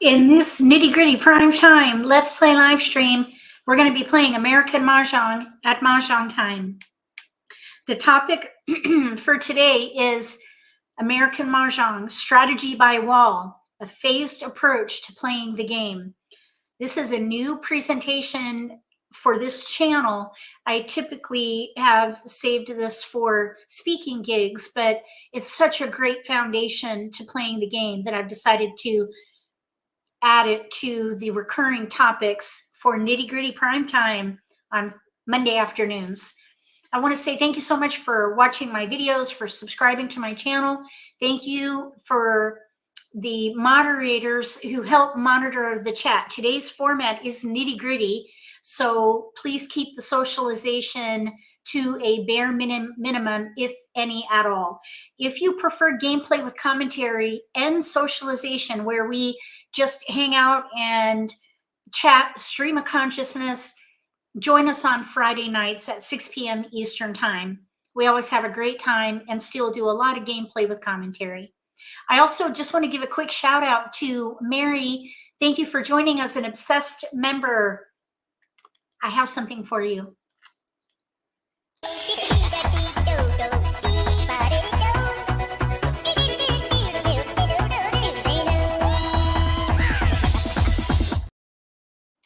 In this nitty-gritty prime time Let's Play live stream, we're going to be playing American Mah Jongg at Mahjong Time. The topic for today is American Mah Jongg, strategy by wall, a phased approach to playing the game. This is a new presentation for this channel. I typically have saved this for speaking gigs, but it's such a great foundation to playing the game that I've decided to add it to the recurring topics for Nitty-Gritty Prime Time on Monday afternoons. I want to say thank you so much for watching my videos, for subscribing to my channel. Thank you for the moderators who help monitor the chat. Today's format is nitty-gritty, so please keep the socialization to a bare minimum, if any at all. If you prefer gameplay with commentary and socialization, where we just hang out and chat, stream of consciousness, join us on Friday nights at 6 p.m. Eastern Time. We always have a great time and still do a lot of gameplay with commentary. I also just want to give a quick shout out to Mary. Thank you for joining as an obsessed member. I have something for you.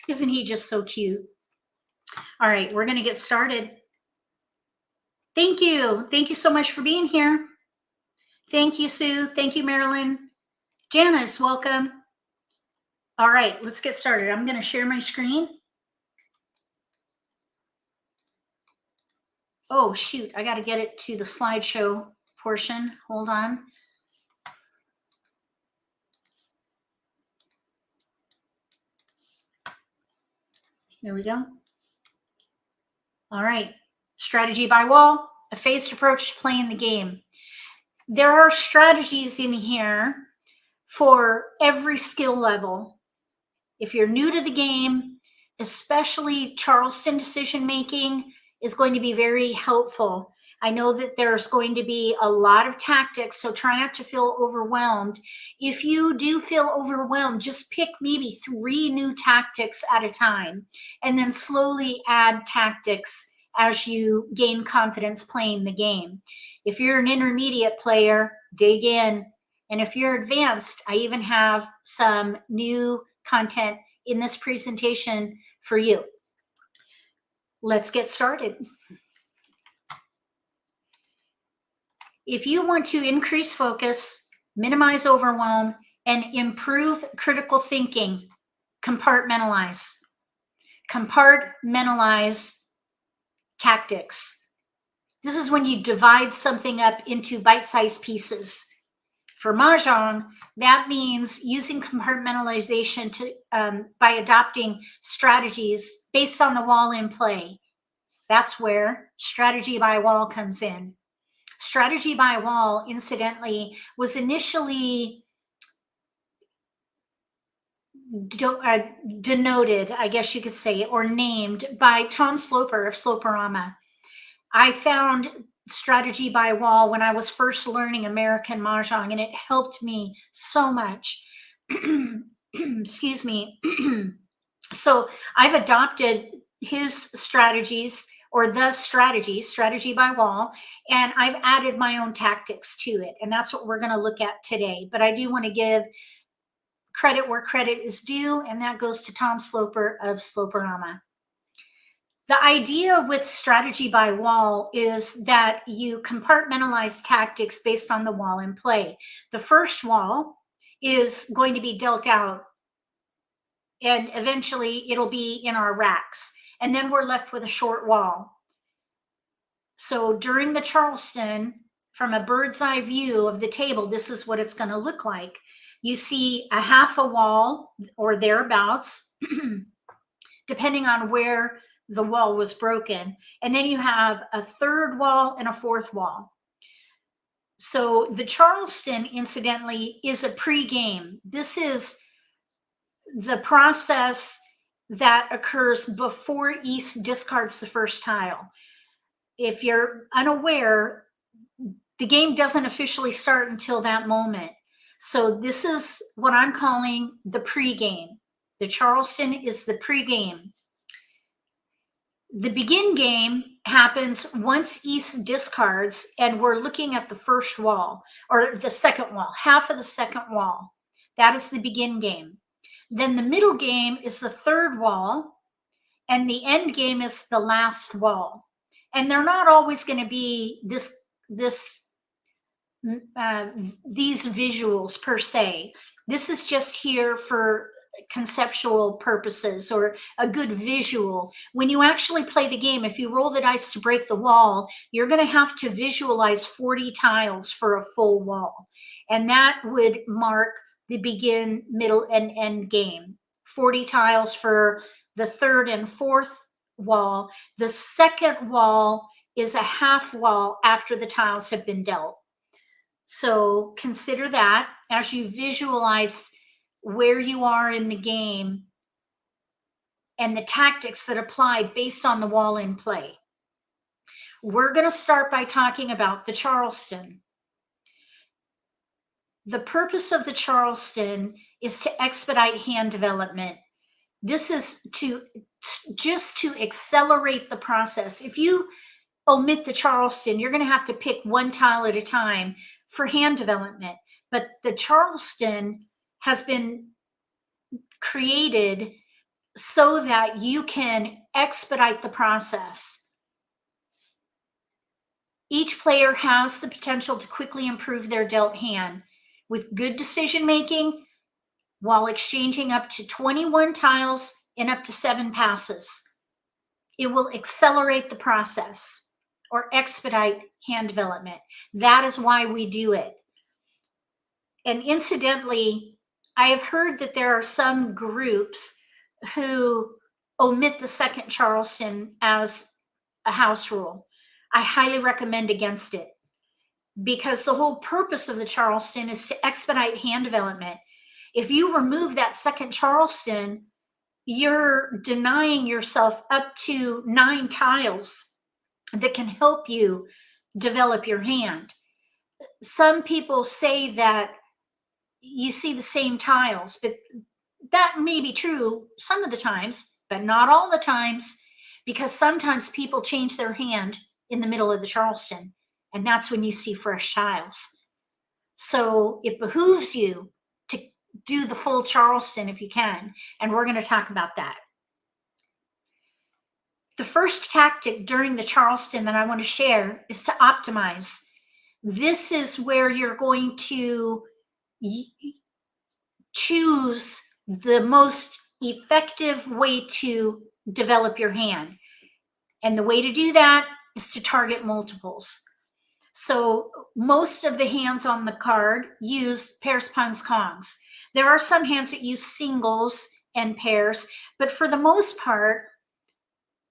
Isn't he just so cute? All right, we're going to get started. Thank you. Thank you so much for being here. Thank you, Sue. Thank you, Marilyn. Janice, welcome. All right, let's get started. I'm going to share my screen. Oh, shoot. I got to get it to the slideshow portion. Hold on. Here we go. All right. Strategy by wall, a phased approach to playing the game. There are strategies in here for every skill level. If you're new to the game, especially Charleston decision making is going to be very helpful. I know that there's going to be a lot of tactics, so try not to feel overwhelmed. If you do feel overwhelmed, just pick maybe 3 new tactics at a time, and then slowly add tactics as you gain confidence playing the game. If you're an intermediate player, dig in. And if you're advanced, I even have some new content in this presentation for you. Let's get started. If you want to increase focus, minimize overwhelm, and improve critical thinking, compartmentalize. Compartmentalize tactics. This is when you divide something up into bite-sized pieces. For Mahjong, that means using compartmentalization to by adopting strategies based on the wall in play. That's where strategy by wall comes in. Strategy by wall, incidentally, was initially denoted, I guess you could say, or named by Tom Sloper of Sloperama. I found strategy by wall when I was first learning American Mah Jongg, and it helped me so much. Excuse me. So I've adopted his strategies, or the strategy by wall, and I've added my own tactics to it. And that's what we're going to look at today. But I do want to give credit where credit is due, and that goes to Tom Sloper of Sloperama. The idea with strategy by wall is that you compartmentalize tactics based on the wall in play. The first wall is going to be dealt out, and eventually it'll be in our racks. And then we're left with a short wall. So during the Charleston, from a bird's eye view of the table, this is what it's going to look like. You see a half a wall or thereabouts, depending on where the wall was broken. And then you have a third wall and a fourth wall. So the Charleston, incidentally, is a pre-game. This is the process that occurs before East discards the first tile. If you're unaware, the game doesn't officially start until that moment. So this is what I'm calling the pregame. The Charleston is the pregame. The begin game happens once East discards, and we're looking at the first wall, or the second wall, half of the second wall. That is the begin game. Then the middle game is the third wall, and the end game is the last wall. And they're not always going to be these visuals per se. This is just here for conceptual purposes or a good visual. When you actually play the game, if you roll the dice to break the wall, you're going to have to visualize 40 tiles for a full wall. And that would mark the begin, middle, and end game. 40 tiles for the third and fourth wall. The second wall is a half wall after the tiles have been dealt. So consider that as you visualize where you are in the game and the tactics that apply based on the wall in play. We're going to start by talking about the Charleston. The purpose of the Charleston is to expedite hand development. This is just to accelerate the process. If you omit the Charleston, you're going to have to pick one tile at a time for hand development. But the Charleston has been created so that you can expedite the process. Each player has the potential to quickly improve their dealt hand with good decision making while exchanging up to 21 tiles in up to 7 passes. It will accelerate the process or expedite hand development. That is why we do it. And incidentally, I have heard that there are some groups who omit the second Charleston as a house rule. I highly recommend against it, because the whole purpose of the Charleston is to expedite hand development. If you remove that second Charleston, you're denying yourself up to 9 tiles that can help you develop your hand. Some people say that you see the same tiles, but that may be true some of the times, but not all the times, because sometimes people change their hand in the middle of the Charleston, and that's when you see fresh tiles. So it behooves you to do the full Charleston if you can, and we're going to talk about that. The first tactic during the Charleston that I want to share is to optimize. This is where you're going to choose the most effective way to develop your hand. And the way to do that is to target multiples. So most of the hands on the card use pairs, pungs, kongs. There are some hands that use singles and pairs, but for the most part,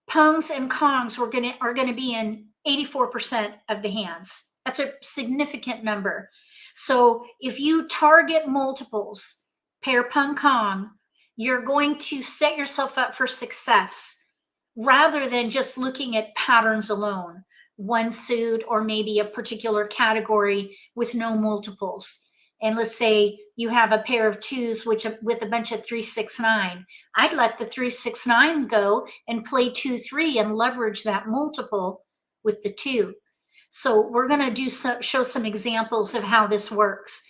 pungs and kongs are going to be in 84% of the hands. That's a significant number. So if you target multiples, pair, pung, kong, you're going to set yourself up for success rather than just looking at patterns alone, one suit or maybe a particular category with no multiples. And let's say you have a pair of twos with a bunch of 3, 6, 9. I'd let the 3, 6, 9 go and play 2, 3 and leverage that multiple with the 2. So we're going to show some examples of how this works.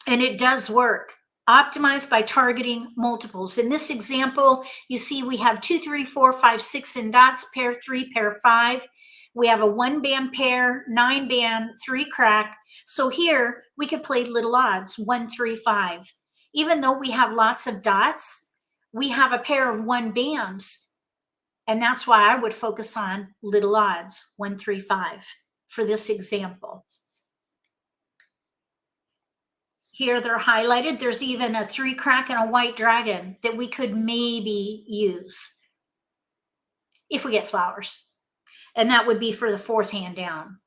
And it does work. Optimize by targeting multiples. In this example, you see we have 2, 3, 4, 5, 6 in dots, pair 3, pair 5. We have a 1-band pair, 9-band, 3 crack. So here we could play little odds, 1, 3, 5. Even though we have lots of dots, we have a pair of 1 bands. And that's why I would focus on little odds, 1, 3, 5 for this example. Here they're highlighted. There's even a 3 crack and a white dragon that we could maybe use if we get flowers. And that would be for the 4th hand down.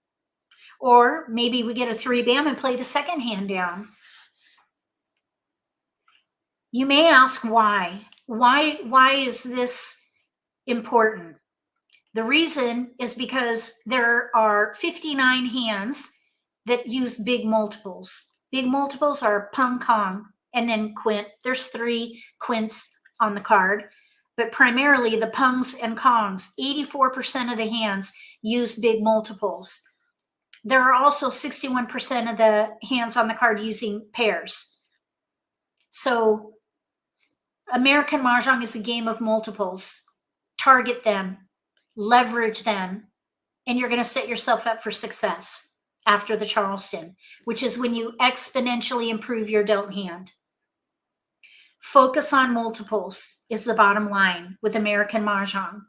Or maybe we get a 3-band and play the 2nd hand down. You may ask why. Why is this important? The reason is because there are 59 hands that use big multiples. Big multiples are Pung Kong and then Quint. There's 3 Quints on the card, but primarily the Pungs and Kongs. 84% of the hands use big multiples. There are also 61% of the hands on the card using pairs. So American Mah Jongg is a game of multiples. Target them, leverage them, and you're going to set yourself up for success after the Charleston, which is when you exponentially improve your dealt hand. Focus on multiples is the bottom line with American Mah Jongg.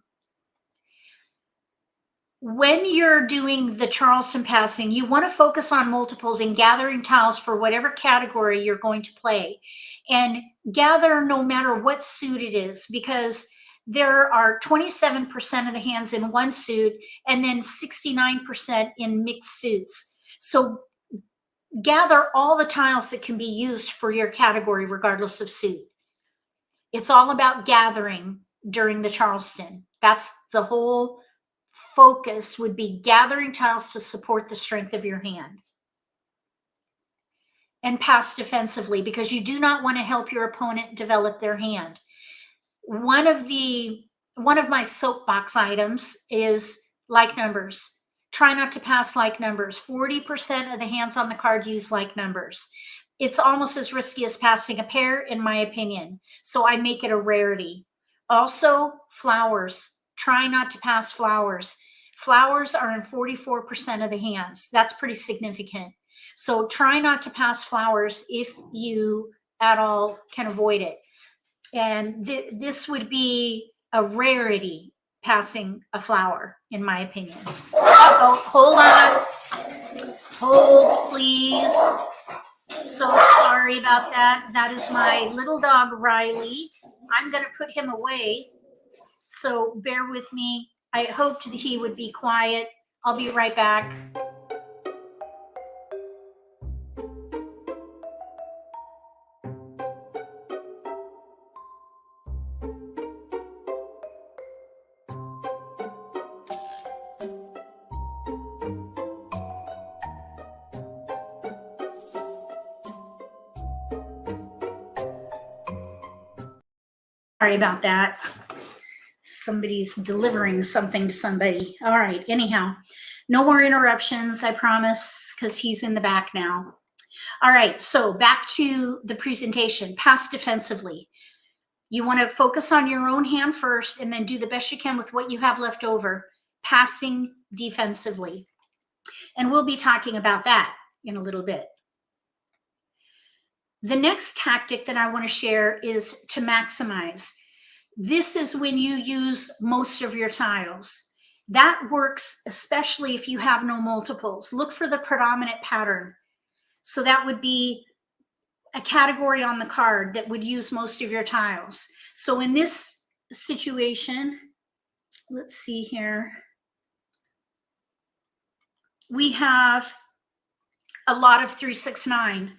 When you're doing the Charleston passing, you want to focus on multiples and gathering tiles for whatever category you're going to play. And gather no matter what suit it is, because there are 27% of the hands in one suit and then 69% in mixed suits. So gather all the tiles that can be used for your category regardless of suit. It's all about gathering during the Charleston. That's the whole focus, would be gathering tiles to support the strength of your hand. And pass defensively, because you do not want to help your opponent develop their hand. One of my soapbox items is like numbers. Try not to pass like numbers. 40% of the hands on the card use like numbers. It's almost as risky as passing a pair, in my opinion. So I make it a rarity. Also, flowers. Try not to pass flowers. Flowers are in 44% of the hands. That's pretty significant. So try not to pass flowers if you at all can avoid it. And this would be a rarity, passing a flower, in my opinion. Oh, hold on. Hold, please. So sorry about that. That is my little dog, Riley. I'm going to put him away. So bear with me. I hoped that he would be quiet. I'll be right back. Sorry about that. Somebody's delivering something to somebody. All right. Anyhow, no more interruptions, I promise, because he's in the back now. All right. So back to the presentation. Pass defensively. You want to focus on your own hand first and then do the best you can with what you have left over, passing defensively. And we'll be talking about that in a little bit. The next tactic that I want to share is to maximize. This is when you use most of your tiles. That works especially if you have no multiples. Look for the predominant pattern. So that would be a category on the card that would use most of your tiles. So in this situation, let's see here. We have a lot of 3, 6, 9.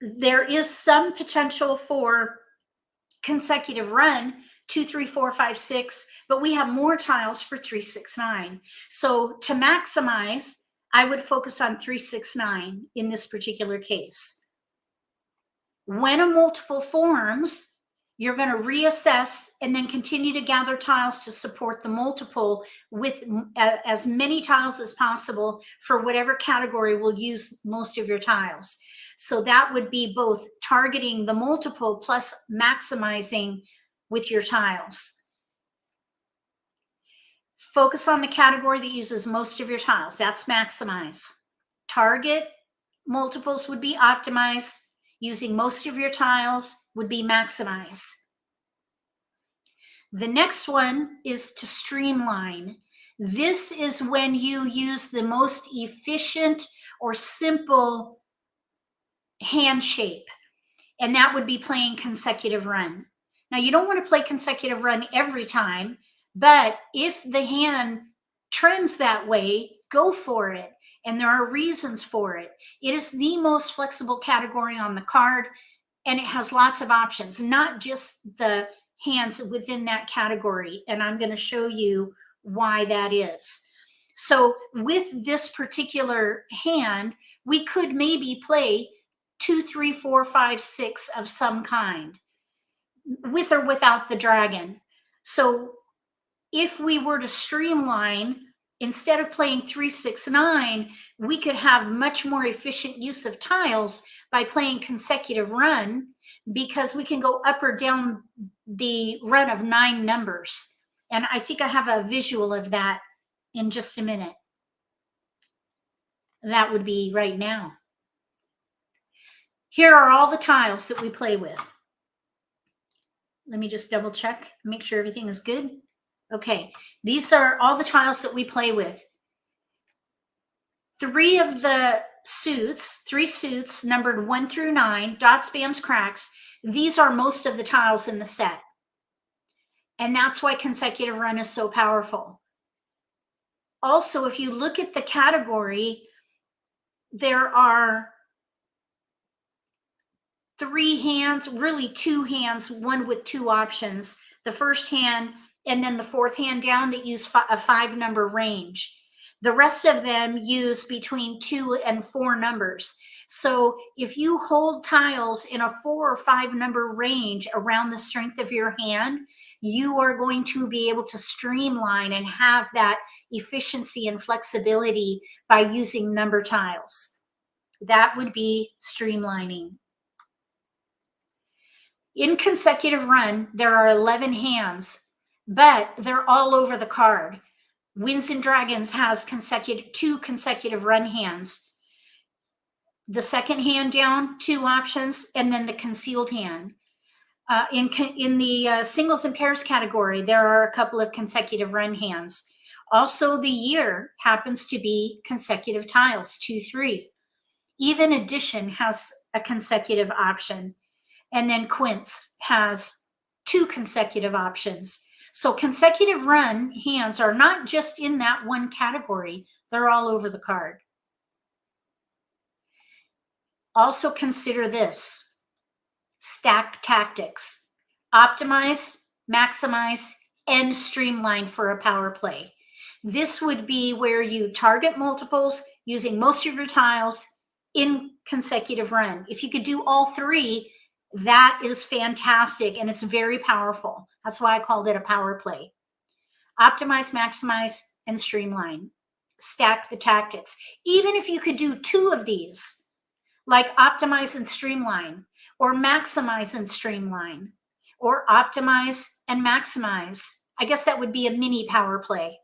There is some potential for consecutive run, 2, 3, 4, 5, 6, but we have more tiles for 3, 6, 9. So to maximize, I would focus on 3, 6, 9 in this particular case. When a multiple forms, you're going to reassess and then continue to gather tiles to support the multiple with as many tiles as possible for whatever category will use most of your tiles. So that would be both targeting the multiple plus maximizing with your tiles. Focus on the category that uses most of your tiles. That's maximize. Target multiples would be optimize. Using most of your tiles would be maximize. The next one is to streamline. This is when you use the most efficient or simple hand shape, and that would be playing consecutive run. Now, you don't want to play consecutive run every time, but if the hand trends that way, go for it. And there are reasons for it. It is the most flexible category on the card, and it has lots of options, not just the hands within that category. And I'm going to show you why that is. So with this particular hand, we could maybe play 2, 3, 4, 5, 6 of some kind, with or without the dragon. So if we were to streamline, instead of playing 3, 6, 9, we could have much more efficient use of tiles by playing consecutive run, because we can go up or down the run of 9 numbers. And I think I have a visual of that in just a minute. That would be right now. Here are all the tiles that we play with. Let me just double check, make sure everything is good. Okay, these are all the tiles that we play with. 3 of the suits, 3 suits numbered 1 through 9, dots, bams, cracks. These are most of the tiles in the set. And that's why consecutive run is so powerful. Also, if you look at the category, there are 3 hands, really 2 hands, one with 2 options. The first hand and then the 4th hand down that use a 5 number range. The rest of them use between 2 and 4 numbers. So if you hold tiles in a 4 or 5 number range around the strength of your hand, you are going to be able to streamline and have that efficiency and flexibility by using number tiles. That would be streamlining. In consecutive run, there are 11 hands, but they're all over the card. Winds and Dragons has 2 consecutive run hands. The second hand down, 2 options, and then the concealed hand. In the singles and pairs category, there are a couple of consecutive run hands. Also, the year happens to be consecutive tiles, 2, 3. Even Addition has a consecutive option. And then Quince has 2 consecutive options. So consecutive run hands are not just in that one category, they're all over the card. Also consider this: stack tactics. Optimize, maximize, and streamline for a power play. This would be where you target multiples using most of your tiles in consecutive run. If you could do all 3, that is fantastic, and it's very powerful. That's why I called it a power play. Optimize, maximize, and streamline. Stack the tactics. Even if you could do 2 of these, like optimize and streamline, or maximize and streamline, or optimize and maximize, I guess that would be a mini power play.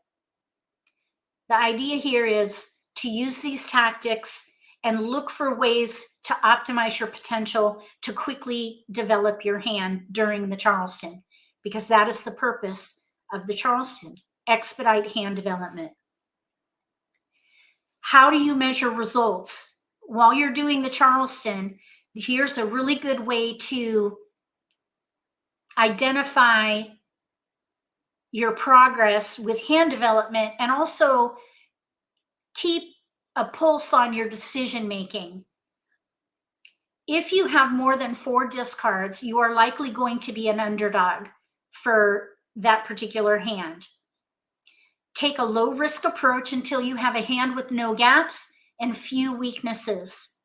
The idea here is to use these tactics and look for ways to optimize your potential to quickly develop your hand during the Charleston, because that is the purpose of the Charleston: expedite hand development. How do you measure results? While you're doing the Charleston, here's a really good way to identify your progress with hand development, and also keep a pulse on your decision making. If you have more than 4 discards, you are likely going to be an underdog for that particular hand. Take a low risk approach until you have a hand with no gaps and few weaknesses.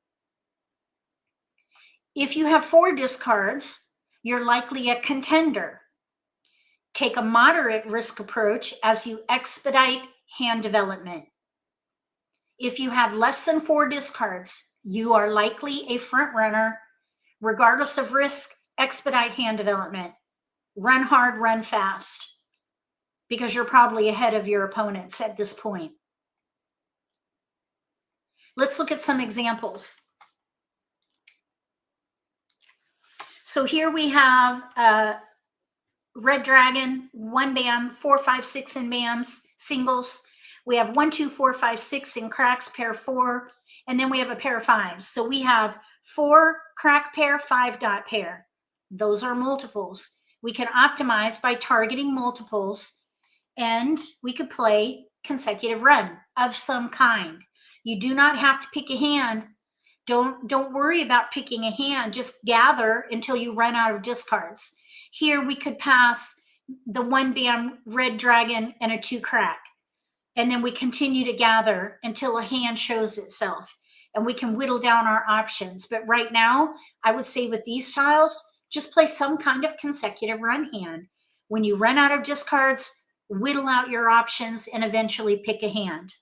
If you have 4 discards, you're likely a contender. Take a moderate risk approach as you expedite hand development. If you have less than 4 discards, you are likely a front runner. Regardless of risk, expedite hand development. Run hard, run fast, because you're probably ahead of your opponents at this point. Let's look at some examples. So here we have Red Dragon, 1 bam, 4, 5, 6 in bams, singles. We have 1, 2, 4, 5, 6 in cracks, pair 4, and then we have a pair of 5s. So we have 4 crack pair, 5 dot pair. Those are multiples. We can optimize by targeting multiples, and we could play consecutive run of some kind. You do not have to pick a hand. Don't worry about picking a hand. Just gather until you run out of discards. Here we could pass the 1 bam Red Dragon and a 2 crack. And then we continue to gather until a hand shows itself. and we can whittle down our options. But right now, I would say with these tiles, just play some kind of consecutive run hand. When you run out of discards, whittle out your options and eventually pick a hand.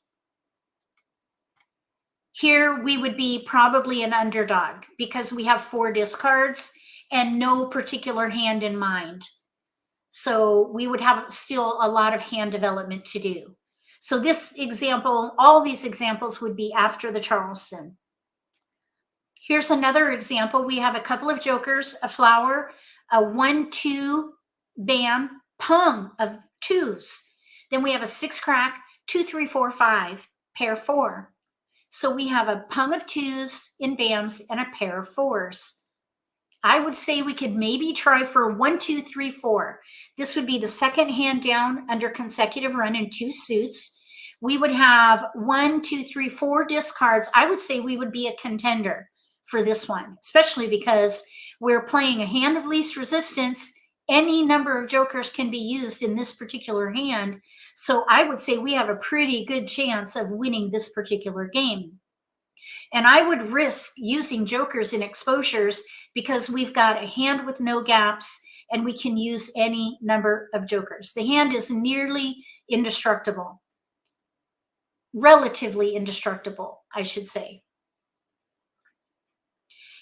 Here we would be probably an underdog because we have 4 discards and no particular hand in mind. So we would have still a lot of hand development to do. So this example, all these examples would be after the Charleston. Here's another example. We have a couple of jokers, a flower, a 1, 2, bam, pung of 2s. Then we have a 6 crack, 2, 3, 4, 5, pair 4. So we have a pung of 2s in bams and a pair of 4s. I would say we could maybe try for 1, 2, 3, 4. This would be the second hand down under consecutive run in 2 suits. We would have 1, 2, 3, 4 discards. I would say we would be a contender for this one, especially because we're playing a hand of least resistance. Any number of jokers can be used in this particular hand. So I would say we have a pretty good chance of winning this particular game. And I would risk using jokers in exposures because we've got a hand with no gaps and we can use any number of jokers. The hand is nearly indestructible. Relatively indestructible, I should say.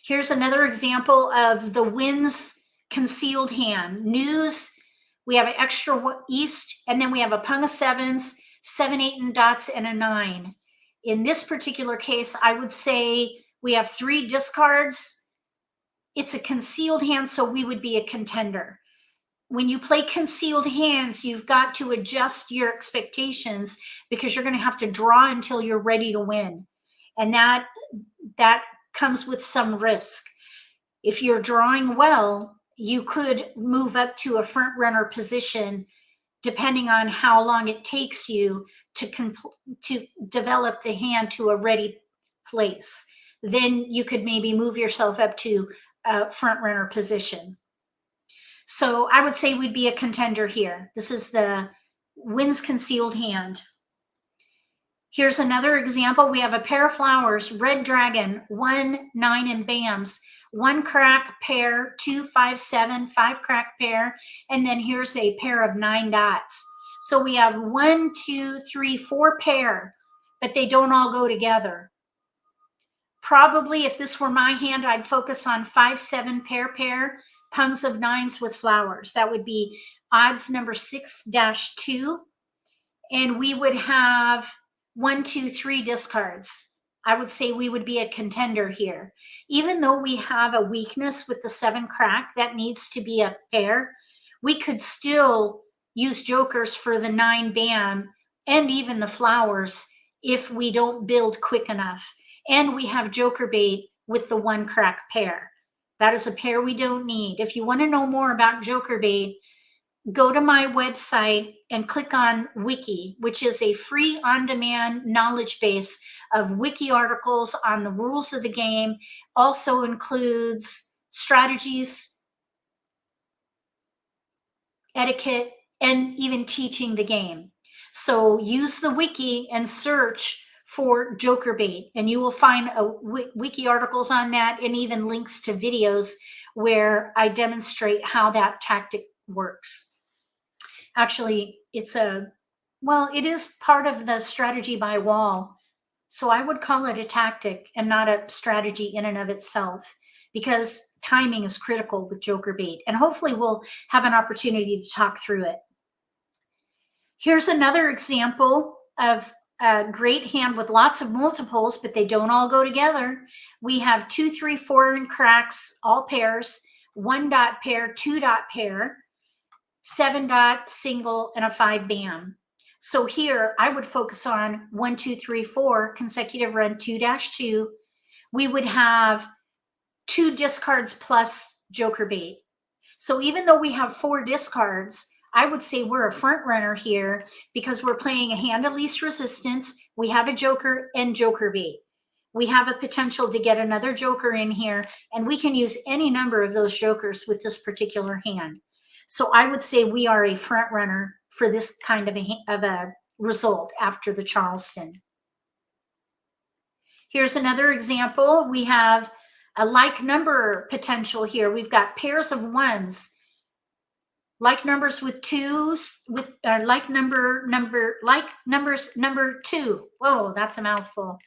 Here's another example of the winds concealed hand. News, we have an extra east, and then we have a pung of 7s, 7, 8 and dots, and a 9. In this particular case, I would say we have 3 discards. It's a concealed hand, so we would be a contender. When you play concealed hands, you've got to adjust your expectations because you're going to have to draw until you're ready to win. And that comes with some risk. If you're drawing well, you could move up to a front runner position depending on how long it takes you to develop the hand to a ready place. Then you could maybe move yourself up to a front runner position. So I would say we'd be a contender here. This is the winds concealed hand. Here's another example. We have a pair of flowers, red dragon, 1, 9 and bams, 1 crack pair, 2, 5, 7, 5 crack pair, and then here's a pair of 9 dots. So we have 1, 2, 3, 4 pair, but they don't all go together. Probably if this were my hand, I'd focus on 5, 7 pair, pungs of 9s with flowers. That would be odds number 6-2. And we would have 1, 2, 3 discards. I would say we would be a contender here. Even though we have a weakness with the 7 crack that needs to be a pair, we could still use jokers for the 9 bam and even the flowers if we don't build quick enough. And we have joker bait with the 1 crack pair. That is a pair we don't need. If you want to know more about joker bait, go to my website and click on Wiki, which is a free on-demand knowledge base of wiki articles on the rules of the game. Also includes strategies, etiquette, and even teaching the game. So use the wiki and search for joker bait, and you will find wiki articles on that and even links to videos where I demonstrate how that tactic works. Actually, it is part of the strategy by Wall. So I would call it a tactic and not a strategy in and of itself, because timing is critical with joker bait. And hopefully we'll have an opportunity to talk through it. Here's another example of a great hand with lots of multiples, but they don't all go together. We have 2, 3, 4 and cracks, all pairs, 1 dot pair, 2 dot pair, 7 dot single, and a 5 bam. So here I would focus on 1, 2, 3, 4 consecutive run 2-2. We would have 2 discards plus joker bait. So even though we have 4 discards, I would say we're a front runner here because we're playing a hand of least resistance. We have a joker and joker bait. We have a potential to get another joker in here, and we can use any number of those jokers with this particular hand. So I would say we are a front runner for this kind of a result after the Charleston. Here's another example. We have a like number potential here. We've got pairs of ones, like numbers with twos, with like numbers number two. Whoa, that's a mouthful.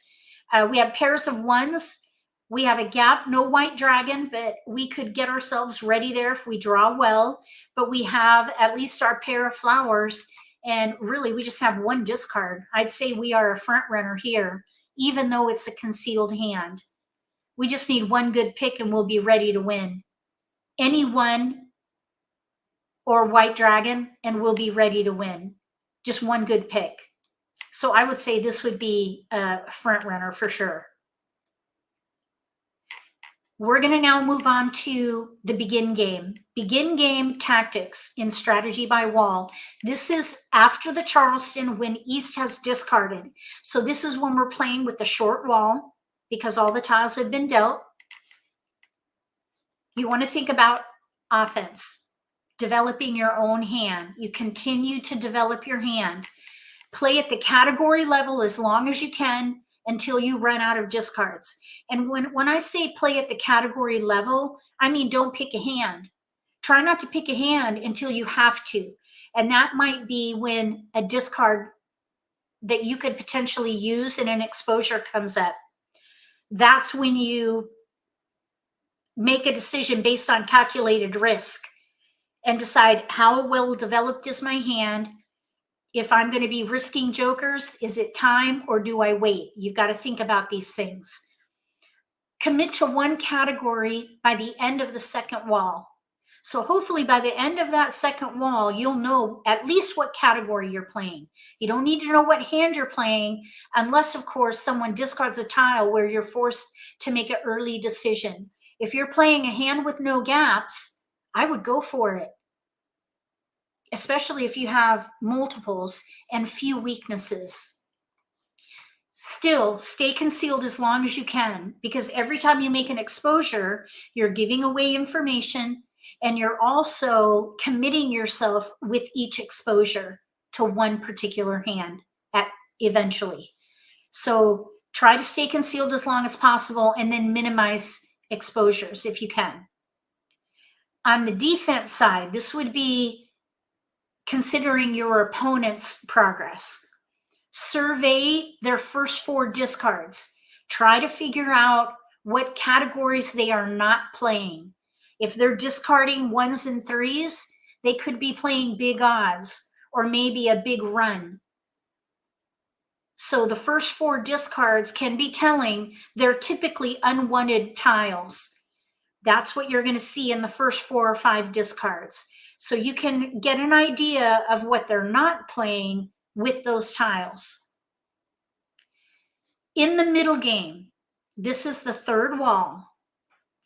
We have pairs of ones. We have a gap, no white dragon, but we could get ourselves ready there if we draw well. But we have at least our pair of flowers, and really we just have one discard. I'd say we are a front runner here, even though it's a concealed hand. We just need one good pick and we'll be ready to win. Any one or white dragon and we'll be ready to win. Just one good pick. So I would say this would be a front runner for sure. We're going to now move on to the begin game. Begin game tactics in strategy by wall. This is after the Charleston when East has discarded. So this is when we're playing with the short wall because all the tiles have been dealt. You want to think about offense, developing your own hand. You continue to develop your hand. Play at the category level as long as you can until you run out of discards. And when I say play at the category level, I mean don't pick a hand. Try not to pick a hand until you have to. And that might be when a discard that you could potentially use in an exposure comes up. That's when you make a decision based on calculated risk and decide how well developed is my hand. If I'm going to be risking jokers, is it time or do I wait? You've got to think about these things. Commit to one category by the end of the second wall. So hopefully by the end of that second wall, you'll know at least what category you're playing. You don't need to know what hand you're playing unless, of course, someone discards a tile where you're forced to make an early decision. If you're playing a hand with no gaps, I would go for it, especially if you have multiples and few weaknesses. Still, stay concealed as long as you can, because every time you make an exposure, you're giving away information and you're also committing yourself with each exposure to one particular hand eventually. So try to stay concealed as long as possible and then minimize exposures if you can. On the defense side, this would be considering your opponent's progress. Survey their first 4 discards. Try to figure out what categories they are not playing. If they're discarding 1s and 3s, they could be playing big odds or maybe a big run. So the first 4 discards can be telling they're typically unwanted tiles. That's what you're going to see in the first 4 or 5 discards. So you can get an idea of what they're not playing with those tiles. In the middle game, this is the third wall.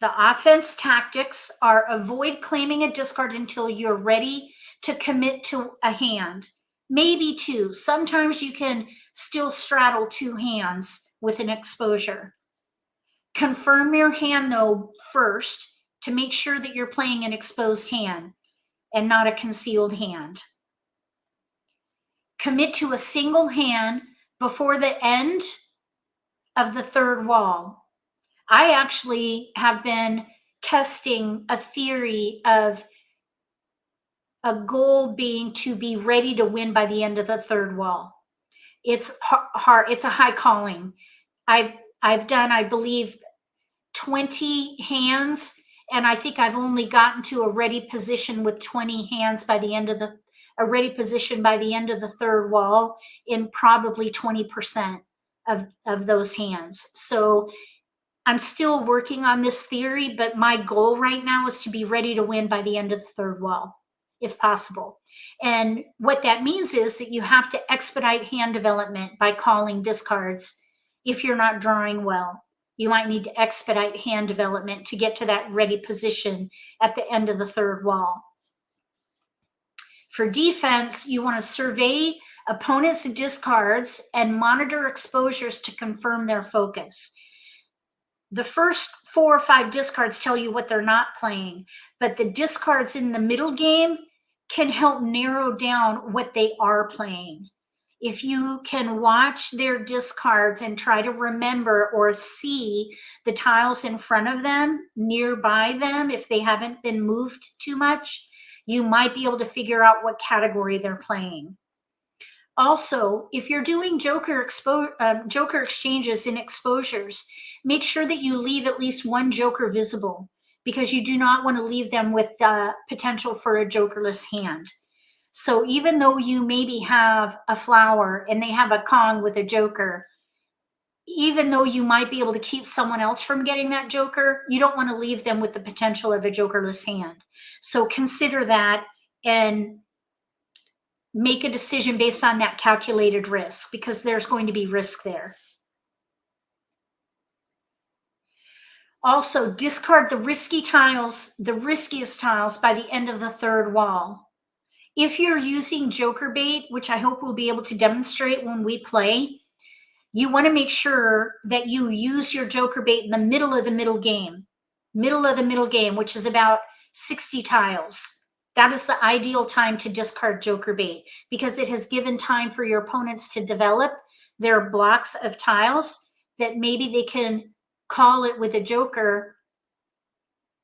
The offense tactics are avoid claiming a discard until you're ready to commit to a hand, maybe 2. Sometimes you can still straddle 2 hands with an exposure. Confirm your hand though first to make sure that you're playing an exposed hand and not a concealed hand. Commit to a single hand before the end of the third wall. I actually have been testing a theory of a goal being to be ready to win by the end of the third wall. It's hard. It's a high calling. I've done, I believe, 20 hands, and I think I've only gotten to a ready position with 20 hands by the end of the third wall in probably 20% of those hands. So I'm still working on this theory, but my goal right now is to be ready to win by the end of the third wall, if possible. And what that means is that you have to expedite hand development by calling discards. If you're not drawing well, you might need to expedite hand development to get to that ready position at the end of the third wall. For defense, you want to survey opponents' discards and monitor exposures to confirm their focus. The first 4 or 5 discards tell you what they're not playing, but the discards in the middle game can help narrow down what they are playing. if you can watch their discards and try to remember or see the tiles in front of them, nearby them, if they haven't been moved too much, you might be able to figure out what category they're playing. Also, if you're doing joker exchanges in exposures, make sure that you leave at least one joker visible, because you do not want to leave them with potential for a jokerless hand. So even though you maybe have a flower and they have a Kong with a joker, even though you might be able to keep someone else from getting that joker, you don't want to leave them with the potential of a jokerless hand. So consider that and make a decision based on that calculated risk, because there's going to be risk there. Also, discard the risky tiles, the riskiest tiles, by the end of the third wall. If you're using joker bait, which I hope we'll be able to demonstrate when we play, you want to make sure that you use your joker bait in the middle of the middle game, which is about 60 tiles. That is the ideal time to discard joker bait, because it has given time for your opponents to develop their blocks of tiles that maybe they can call it with a joker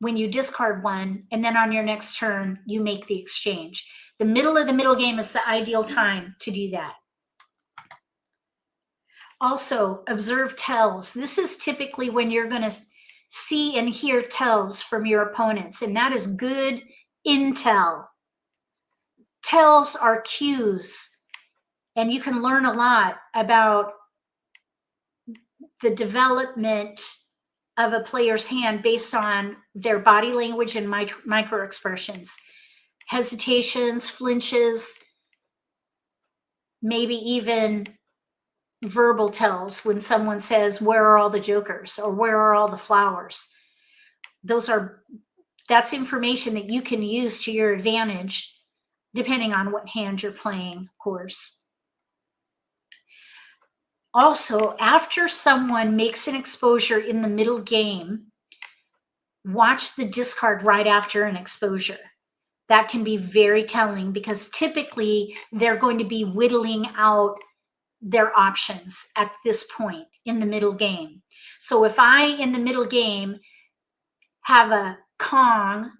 when you discard one, and then on your next turn, you make the exchange. The middle of the middle game is the ideal time to do that. Also, observe tells. This is typically when you're going to see and hear tells from your opponents, and that is good intel. Tells are cues, and you can learn a lot about the development of a player's hand based on their body language and micro expressions, hesitations, flinches, maybe even verbal tells when someone says, "Where are all the jokers?" or "Where are all the flowers?" That's information that you can use to your advantage depending on what hand you're playing, of course. Also, after someone makes an exposure in the middle game, watch the discard right after an exposure. That can be very telling, because typically they're going to be whittling out their options at this point in the middle game. So if I, in the middle game, have a Kong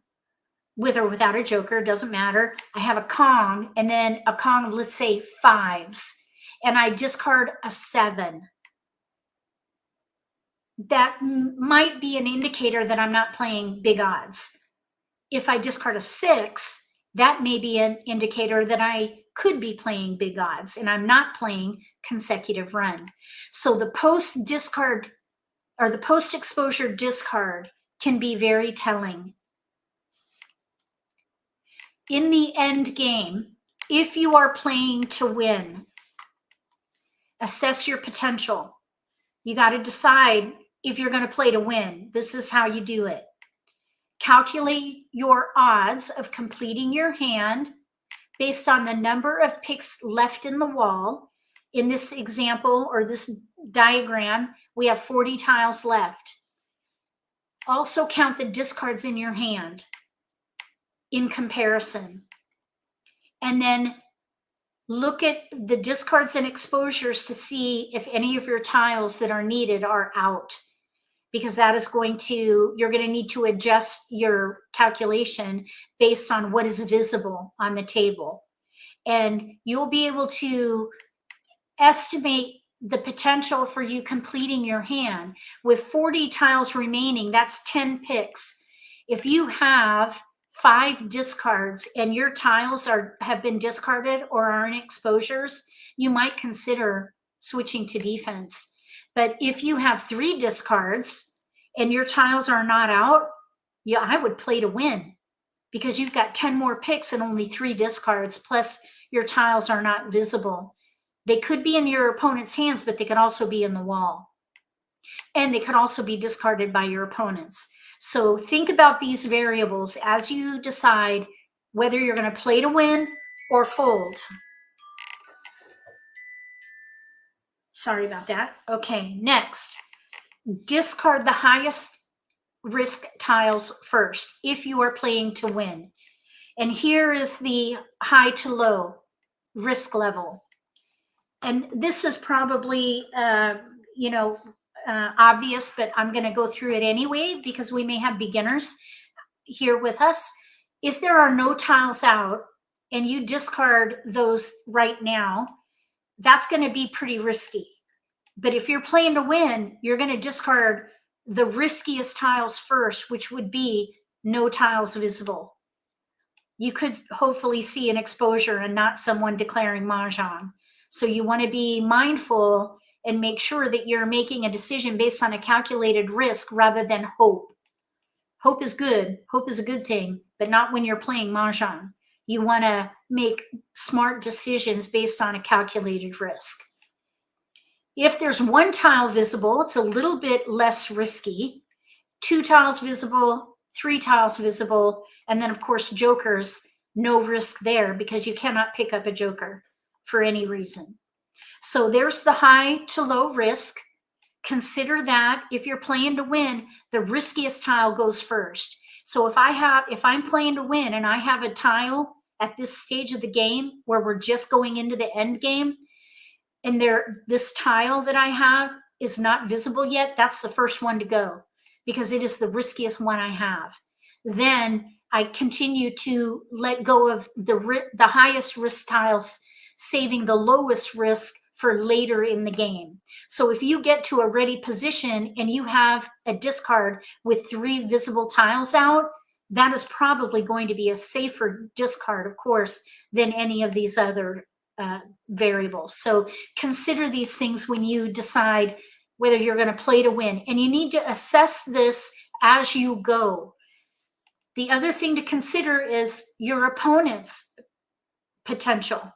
with or without a joker, doesn't matter. I have a Kong, and then a Kong of, let's say, 5s, and I discard a 7. That might be an indicator that I'm not playing big odds. If I discard a 6, that may be an indicator that I could be playing big odds and I'm not playing consecutive run. So the post discard or the post exposure discard can be very telling. In the end game, if you are playing to win, assess your potential. You got to decide if you're going to play to win. This is how you do it. Calculate your odds of completing your hand based on the number of picks left in the wall. In this example or this diagram, we have 40 tiles left. Also count the discards in your hand in comparison. And then look at the discards and exposures to see if any of your tiles that are needed are out, because that is you're going to need to adjust your calculation based on what is visible on the table. And you'll be able to estimate the potential for you completing your hand. With 40 tiles remaining, that's 10 picks. If you have 5 discards and your tiles have been discarded or are in exposures, you might consider switching to defense. But if you have 3 discards and your tiles are not out, yeah, I would play to win, because you've got 10 more picks and only 3 discards, plus your tiles are not visible. They could be in your opponent's hands, but they could also be in the wall. And they could also be discarded by your opponents. So think about these variables as you decide whether you're going to play to win or fold. Sorry about that. Okay, next, discard the highest risk tiles first if you are playing to win. And here is the high to low risk level. and this is probably, you know, obvious, but I'm going to go through it anyway because we may have beginners here with us. If there are no tiles out and you discard those right now, that's going to be pretty risky. But if you're playing to win, you're going to discard the riskiest tiles first, which would be no tiles visible. You could hopefully see an exposure and not someone declaring Mahjong. So you want to be mindful and make sure that you're making a decision based on a calculated risk rather than hope. Hope is good. Hope is a good thing, but not when you're playing Mahjong. You want to make smart decisions based on a calculated risk. If there's one tile visible, it's a little bit less risky. 2 tiles visible, 3 tiles visible, and then of course jokers, no risk there because you cannot pick up a joker for any reason. So there's the high to low risk. Consider that if you're playing to win, the riskiest tile goes first. So if I'm playing to win and I have a tile at this stage of the game where we're just going into the end game, and this tile that I have is not visible yet, that's the first one to go because it is the riskiest one I have. Then I continue to let go of the highest risk tiles, saving the lowest risk for later in the game. So if you get to a ready position and you have a discard with 3 visible tiles out, that is probably going to be a safer discard, of course, than any of these other variables. So consider these things when you decide whether you're going to play to win. And you need to assess this as you go. The other thing to consider is your opponent's potential.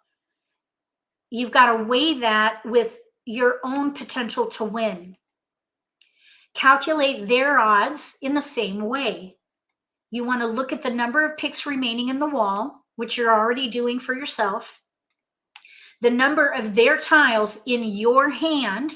You've got to weigh that with your own potential to win. Calculate their odds in the same way. You want to look at the number of picks remaining in the wall, which you're already doing for yourself, the number of their tiles in your hand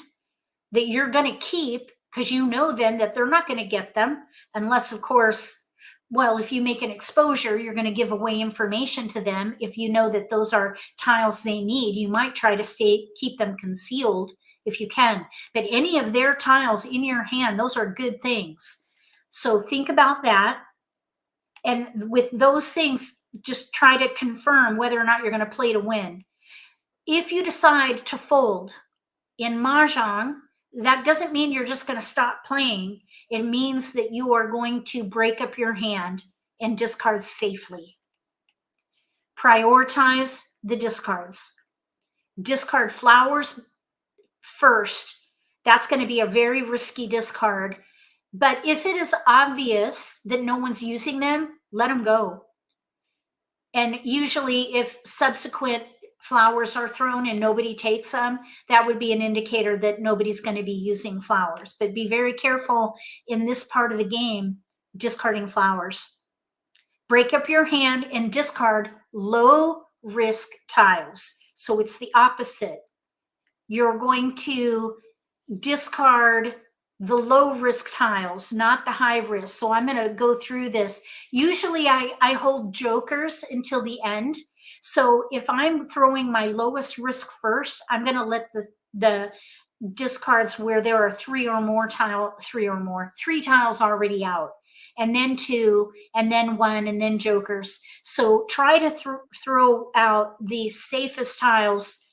that you're going to keep, because you know then that they're not going to get them unless, of course, well, if you make an exposure, you're going to give away information to them. If you know that those are tiles they need, you might try to keep them concealed if you can. But any of their tiles in your hand, those are good things. So think about that. And with those things, just try to confirm whether or not you're going to play to win. If you decide to fold in Mahjong, that doesn't mean you're just going to stop playing. It means that you are going to break up your hand and discard safely. Prioritize the discards. Discard flowers first. That's going to be a very risky discard. But if it is obvious that no one's using them, let them go. And usually if subsequent flowers are thrown and nobody takes them, that would be an indicator that nobody's going to be using flowers. But be very careful in this part of the game, discarding flowers. Break up your hand and discard low risk tiles. So it's the opposite. You're going to discard the low risk tiles, not the high risk. So I'm going to go through this. Usually I hold jokers until the end. So if I'm throwing my lowest risk first, I'm going to let the discards where there are 3 tiles already out, and then 2, and then 1, and then jokers. So try to throw out the safest tiles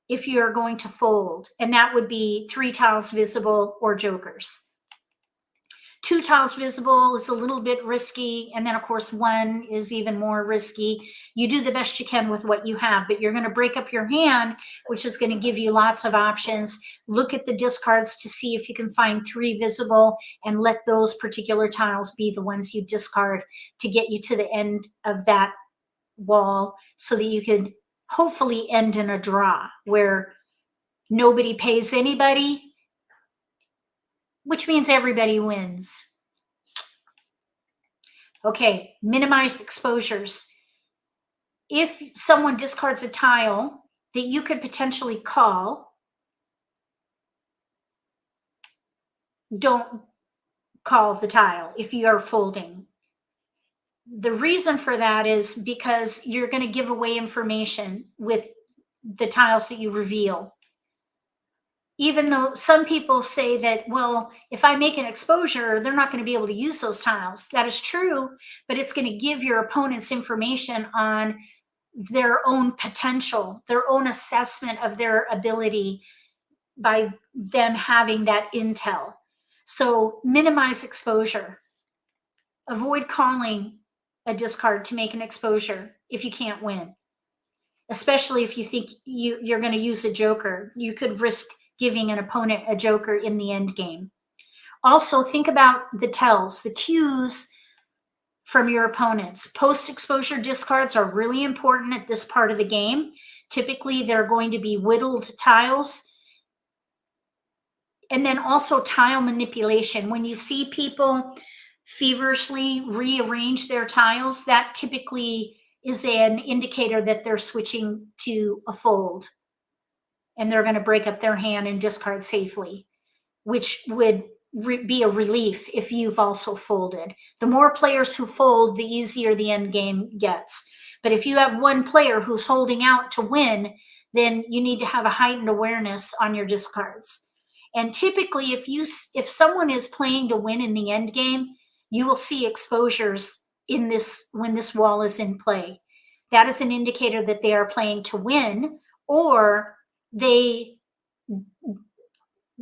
if you're going to fold, and that would be 3 tiles visible or jokers. 2 tiles visible is a little bit risky, and then of course 1 is even more risky. You do the best you can with what you have, but you're going to break up your hand, which is going to give you lots of options. Look at the discards to see if you can find 3 visible, and let those particular tiles be the ones you discard to get you to the end of that wall, so that you can hopefully end in a draw where nobody pays anybody, which means everybody wins. Okay, minimize exposures. If someone discards a tile that you could potentially call, don't call the tile if you are folding. The reason for that is because you're going to give away information with the tiles that you reveal. Even though some people say that, well, if I make an exposure, they're not going to be able to use those tiles. That is true, but it's going to give your opponents information on their own potential, their own assessment of their ability by them having that intel. So minimize exposure. Avoid calling a discard to make an exposure if you can't win, especially if you think you're going to use a joker. You could risk giving an opponent a joker in the end game. Also, think about the tells, the cues from your opponents. Post-exposure discards are really important at this part of the game. Typically, they're going to be whittled tiles. And then also tile manipulation. When you see people feverishly rearrange their tiles, that typically is an indicator that they're switching to a fold. And they're going to break up their hand and discard safely, which would be a relief if you've also folded. The more players who fold, the easier the end game gets. But if you have one player who's holding out to win, then you need to have a heightened awareness on your discards. And typically, if someone is playing to win in the end game, you will see exposures in this when this wall is in play. That is an indicator that they are playing to win, or they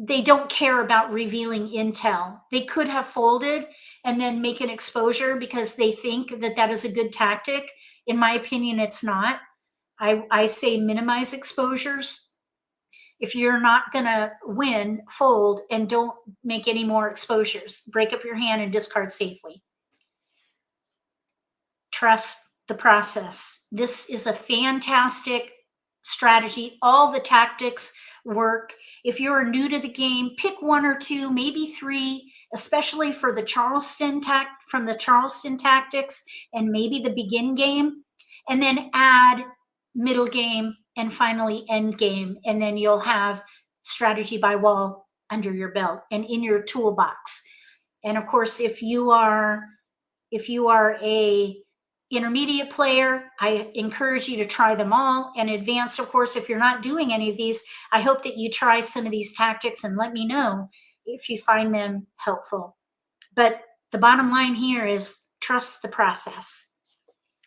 don't care about revealing intel. They could have folded and then make an exposure because they think that that is a good tactic. In my opinion, it's not. I say minimize exposures. If you're not going to win, fold and don't make any more exposures. Break up your hand and discard safely. Trust the process. This is a fantastic strategy. All the tactics work. If you're new to the game, pick one or two, maybe three, especially for the Charleston tactics and maybe the begin game, and then add middle game and finally end game, and then you'll have strategy by wall under your belt and in your toolbox. And of course, if you are a intermediate player, I encourage you to try them all. And advanced, of course, if you're not doing any of these, I hope that you try some of these tactics and let me know if you find them helpful. But the bottom line here is trust the process.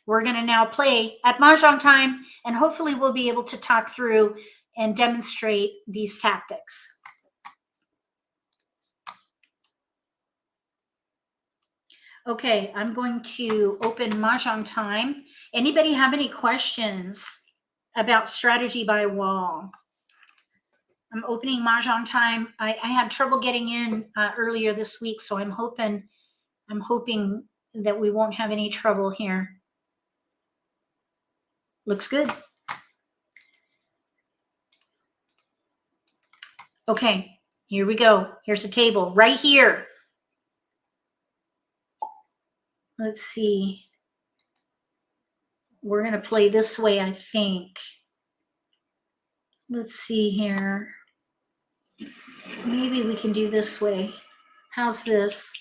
We're going to now play at Mahjong Time, and hopefully we'll be able to talk through and demonstrate these tactics. Okay, I'm going to open Mahjong Time. Anybody have any questions about strategy by wall? I'm opening Mahjong Time. I had trouble getting in earlier this week, so I'm hoping that we won't have any trouble here. Looks good. Okay, here we go. Here's a table right here. Let's see. We're going to play this way, I think. Let's see here. Maybe we can do this way. How's this?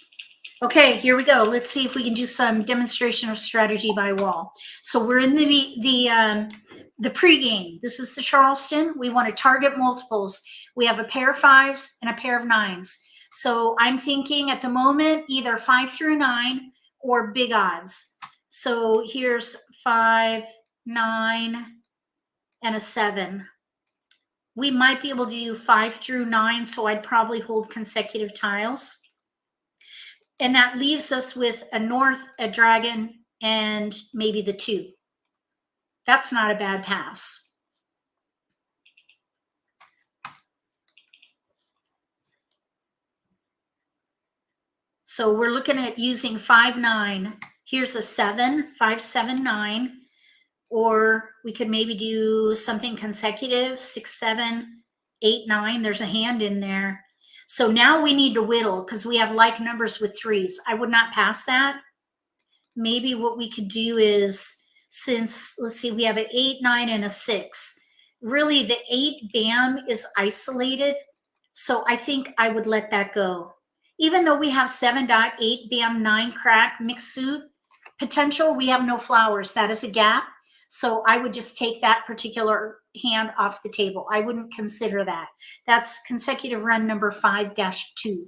Okay, here we go. Let's see if we can do some demonstration of strategy by wall. So we're in the pregame. This is the Charleston. We want to target multiples. We have a pair of fives and a pair of nines. So I'm thinking at the moment either 5 through 9 or big odds. So here's 5, 9, and a 7. We might be able to do 5 through 9, so I'd probably hold consecutive tiles. And that leaves us with a north, a dragon, and maybe the 2. That's not a bad pass. So we're looking at using 5, 9. Here's a 7, 5, 7, 9. Or we could maybe do something consecutive, 6, 7, 8, 9. There's a hand in there. So now we need to whittle because we have like numbers with 3s. I would not pass that. Maybe what we could do is, since, let's see, we have an 8, 9, and a 6. Really, the 8 BAM is isolated. So I think I would let that go. Even though we have 7 dot, 8 BAM, 9 crack, mixed suit potential, we have no flowers. That is a gap. So I would just take that particular hand off the table. I wouldn't consider that. That's consecutive run number 5-2.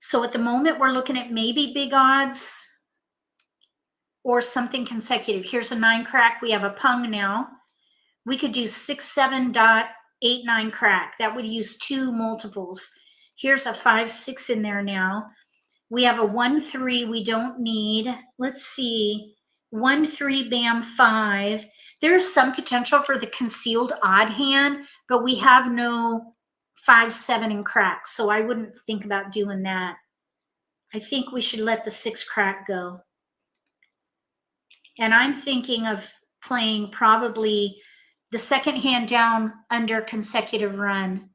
So at the moment, we're looking at maybe big odds or something consecutive. Here's a 9 crack. We have a pung now. We could do 6-7.89 crack. That would use 2 multiples. Here's a 5-6 in there now. We have a 1-3 we don't need. Let's see. 1-3 bam 5. There's some potential for the concealed odd hand, but we have no 5-7 in crack, so I wouldn't think about doing that. I think we should let the 6 crack go. And I'm thinking of playing probably the second hand down under consecutive run.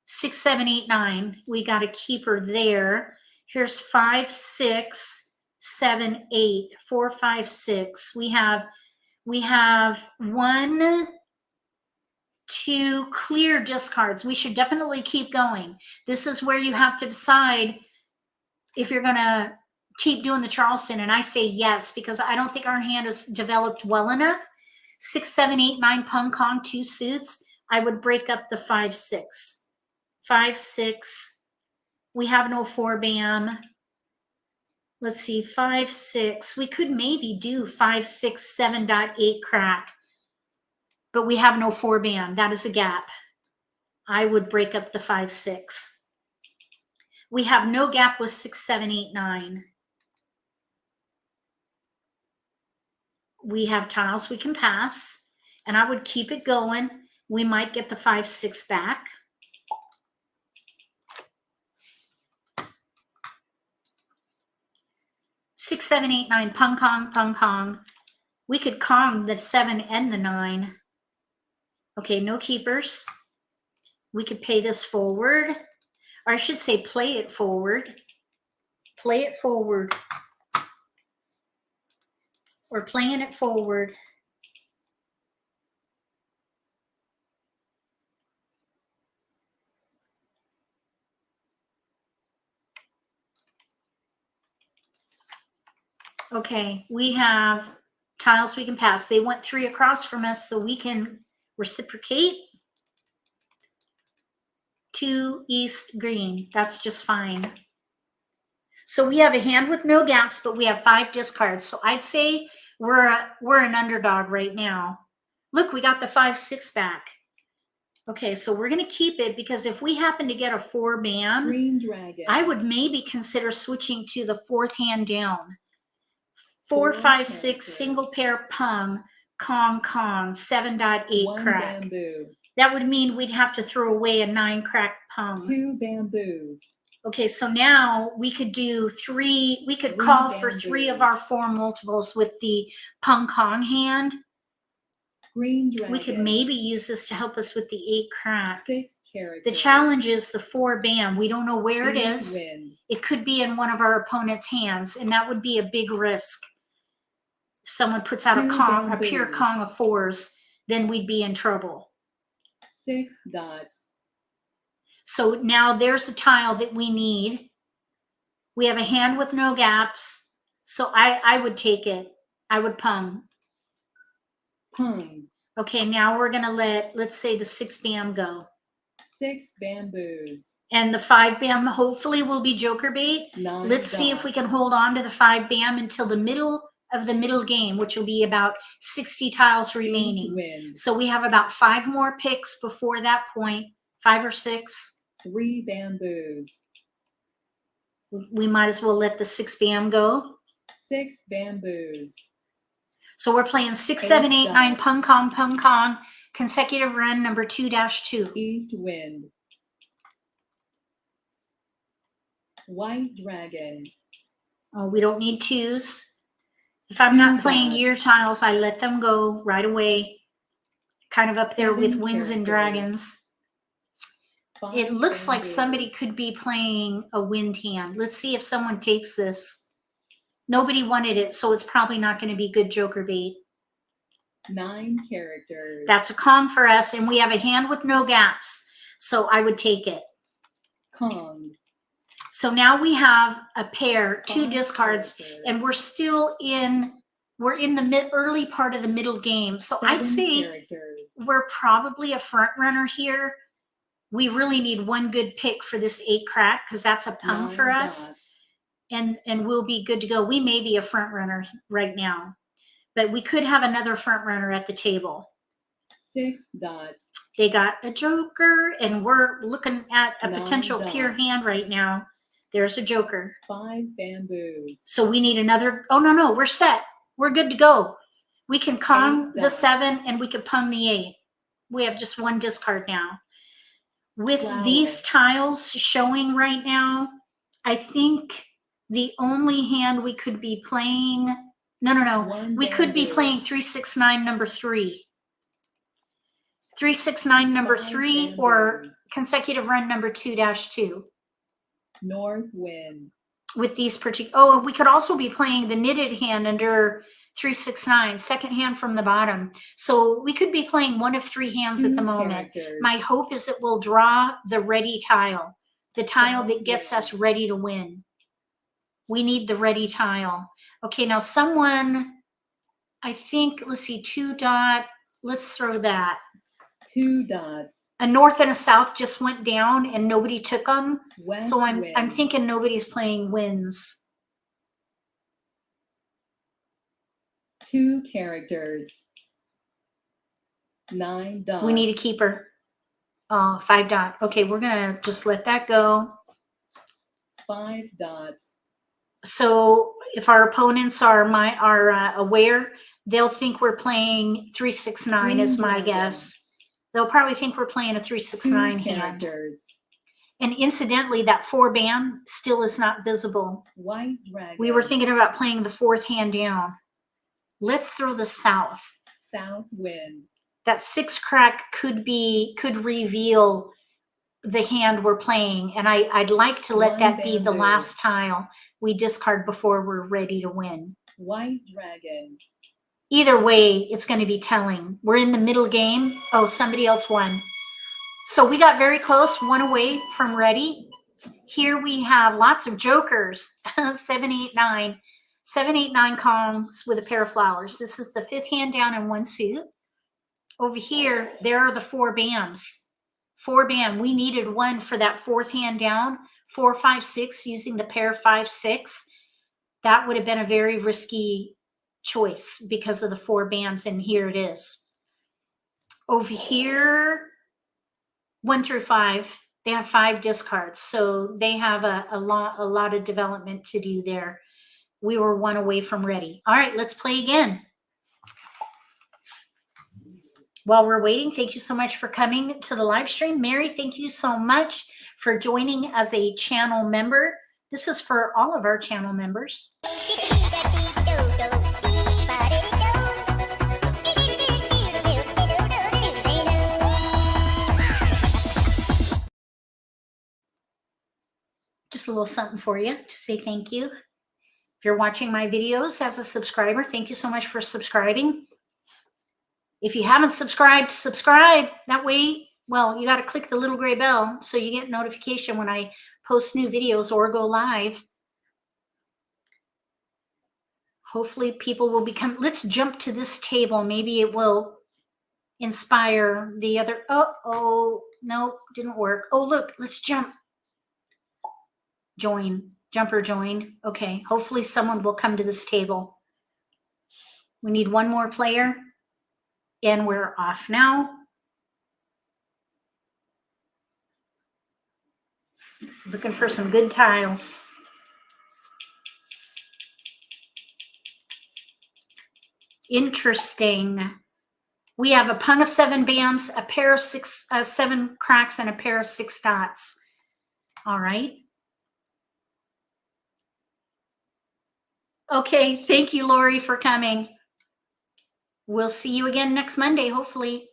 6, 7, 8, 9. We got a keeper there. Here's 5, 6, 7, 8. 4, 5, 6. We have 1, 2 clear discards. We should definitely keep going. This is where you have to decide if you're going to keep doing the Charleston. And I say yes, because I don't think our hand is developed well enough. 6, 7, 8, 9 pung kong, 2 suits. I would break up the 5, 6. 5, 6. We have no 4 bam. Let's see, 5, 6. We could maybe do 5, 6, 7.8 crack, but we have no 4 bam. That is a gap. I would break up the 5, 6. We have no gap with 6, 7, 8, 9. We have tiles we can pass, and I would keep it going. We might get the 5, 6 back. Six, 7, 8, 9, pung kong, pung kong. We could kong the 7 and the 9. Okay, no keepers. We could pay this forward, or I should say play it forward. Play it forward. We're playing it forward. Okay, we have tiles we can pass. They went 3 across from us, so we can reciprocate. 2 east green. That's just fine. So we have a hand with no gaps, but we have 5 discards. So I'd say we're an underdog right now. Look, we got the 5, 6 back. Okay, so we're going to keep it, because if we happen to get a 4 bam, green dragon, I would maybe consider switching to the 4th hand down. 4, 5, 6, single pair pung, kong, kong, 7.8 crack. Bamboo. That would mean we'd have to throw away a 9 crack pung. 2 bamboos. Okay, so now we could do 3, we could 3 call for bamboos. 3 of our 4 multiples with the pung kong hand. Green dragon. We could maybe use this to help us with the 8 crack. 6 characters. The challenge is the 4 bam. We don't know where it is. Wind. It could be in one of our opponent's hands, and that would be a big risk. If someone puts out a kong, a pure kong of 4s, then we'd be in trouble. 6 dots. So now there's a tile that we need. We have a hand with no gaps, so I would take it. I would pung. Pung. Okay, now we're gonna let's say the 6 bam go. 6 bamboos. And the 5 bam hopefully will be joker bait. 9 Let's see if we can hold on to the 5 bam until the middle of the middle game, which will be about 60 tiles remaining. So we have about 5 more picks before that point, 5 or 6. 3 bamboos. We might as well let the 6 bam go. 6 bamboos. So we're playing 6, 7, 8, 9 pung kong, consecutive run number 2-2. East wind. White dragon. Oh, we don't need 2s. If I'm not playing year tiles, I let them go right away. Kind of up there with winds and dragons. It looks like somebody could be playing a wind hand. Let's see if someone takes this. Nobody wanted it, so it's probably not going to be good joker bait. 9 characters. That's a kong for us, and we have a hand with no gaps, so I would take it. Kong. So now we have a pair, 2 discards, and we're still in We're in the early part of the middle game. So I'd 7 say characters. we're probably a front runner here. We really need one good pick for this 8 crack because that's a pung 9 for us. dots. And we'll be good to go. We may be a front runner right now, but we could have another front runner at the table. 6 dots. They got a joker, and we're looking at a 9 potential pure dots. hand right now. There's a joker. 5 bamboos. So we need another. Oh, no, we're set. We're good to go. We can Kong 8 the dots. 7 and we can pung the 8. We have just one discard now. With Flower. these tiles showing right now, I think the only hand we could be playing, no. 1 We could be bamboo. playing 369 number 3. 369 number 5 3 or bamboos. consecutive run number 2-2. North wind. With these particular, oh, we could also be playing the knitted hand under 369, second hand from the bottom. So we could be playing one of 3 hands 2 at the moment. characters. My hope is that we'll draw the ready tile, the tile that gets us ready to win. We need the ready tile. Okay, now someone, I think, let's see, 2 dot, let's throw that. 2 dots. A north and a south just went down and nobody took them. West So I'm wind. thinking nobody's playing wins. 2 characters. 9 dots. We need a keeper. 5 dot. Okay, we're gonna just let that go. 5 dots. So if our opponents are aware, they'll think we're playing 369 is my Dragon. guess. They'll probably think we're playing a 2 369 hand. characters. And incidentally, that 4 bam still is not visible. White dragon. We were thinking about playing the 4th hand down. Let's throw the south. South wind. That 6 crack could reveal the hand we're playing. And I'd like to let 1 that be the bamboo. last tile we discard before we're ready to win. White dragon. Either way, it's going to be telling. We're in the middle game. Oh, somebody else won. So we got very close, 1 away from ready. Here we have lots of jokers. 7, 8, 9. 7, 8, 9 Kongs with a pair of flowers. This is the 5th hand down in 1 suit. Over here, there are the 4 bams. 4 bam. We needed 1 for that 4th hand down. 4, 5, 6 using the pair 5, 6. That would have been a very risky choice because of the 4 bams, and here it is. Over here, 1 through 5, they have 5 discards, so they have a lot of development to do there. We were 1 away from ready. All right, let's play again. While we're waiting, thank you so much for coming to the live stream. Mary, thank you so much for joining as a channel member. This is for all of our channel members. Just a little something for you to say thank you. If you're watching my videos as a subscriber, thank you so much for subscribing. If you haven't subscribed, subscribe. That way, well, you got to click the little gray bell so you get notification when I post new videos or go live. Hopefully people will become, let's jump to this table. Maybe it will inspire the other. Oh, no, didn't work. Oh, look, let's jump. Join, jumper join. Okay, hopefully someone will come to this table. We need 1 more player. And we're off now. Looking for some good tiles. Interesting. We have a pung of 7 bams, a pair of 7 cracks, and a pair of 6 dots. All right. Okay, thank you, Lori, for coming. We'll see you again next Monday, hopefully.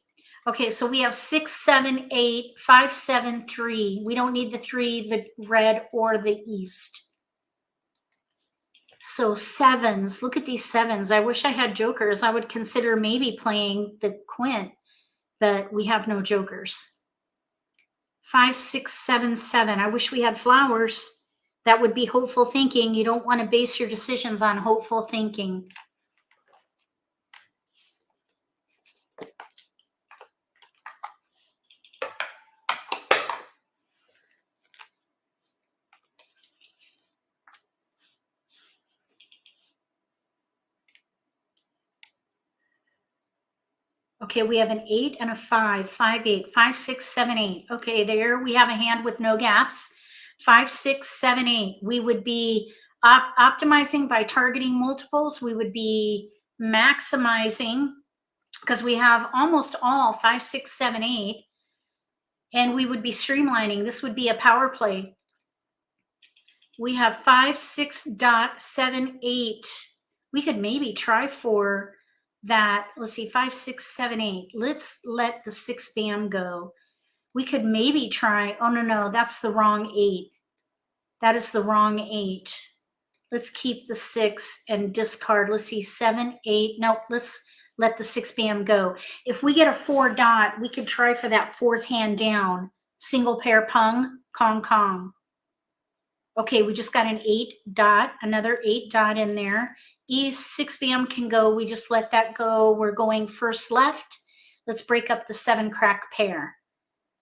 Okay, so we have 6, 7, 8, 5, 7, 3. We don't need the 3, the red, or the east. So 7s. Look at these 7s. I wish I had jokers. I would consider maybe playing the quint, but we have no jokers. 5, 6, 7, 7. I wish we had flowers. That would be hopeful thinking. You don't want to base your decisions on hopeful thinking. Okay, we have an 8 and a 5, 5, 8, 5, 6, 7, 8. Okay, there we have a hand with no gaps. 5, 6, 7, 8. We would be optimizing by targeting multiples. We would be maximizing because we have almost all 5, 6, 7, 8. And we would be streamlining. This would be a power play. We have 5, 6, 7, 8. We could maybe try for that. Let's see, 5, 6, 7, 8. Let's let the 6 bam go. We could maybe try. Oh, no, that's the wrong 8. That is the wrong 8. Let's keep the 6 and discard. Let's see, 7, 8. Nope, let's let the 6 bam go. If we get a 4 dot, we could try for that 4th hand down. Single pair pung, kong, kong. Okay, we just got an 8 dot, another 8 dot in there. E6 bam can go. We just let that go. We're going first left. Let's break up the 7 crack pair.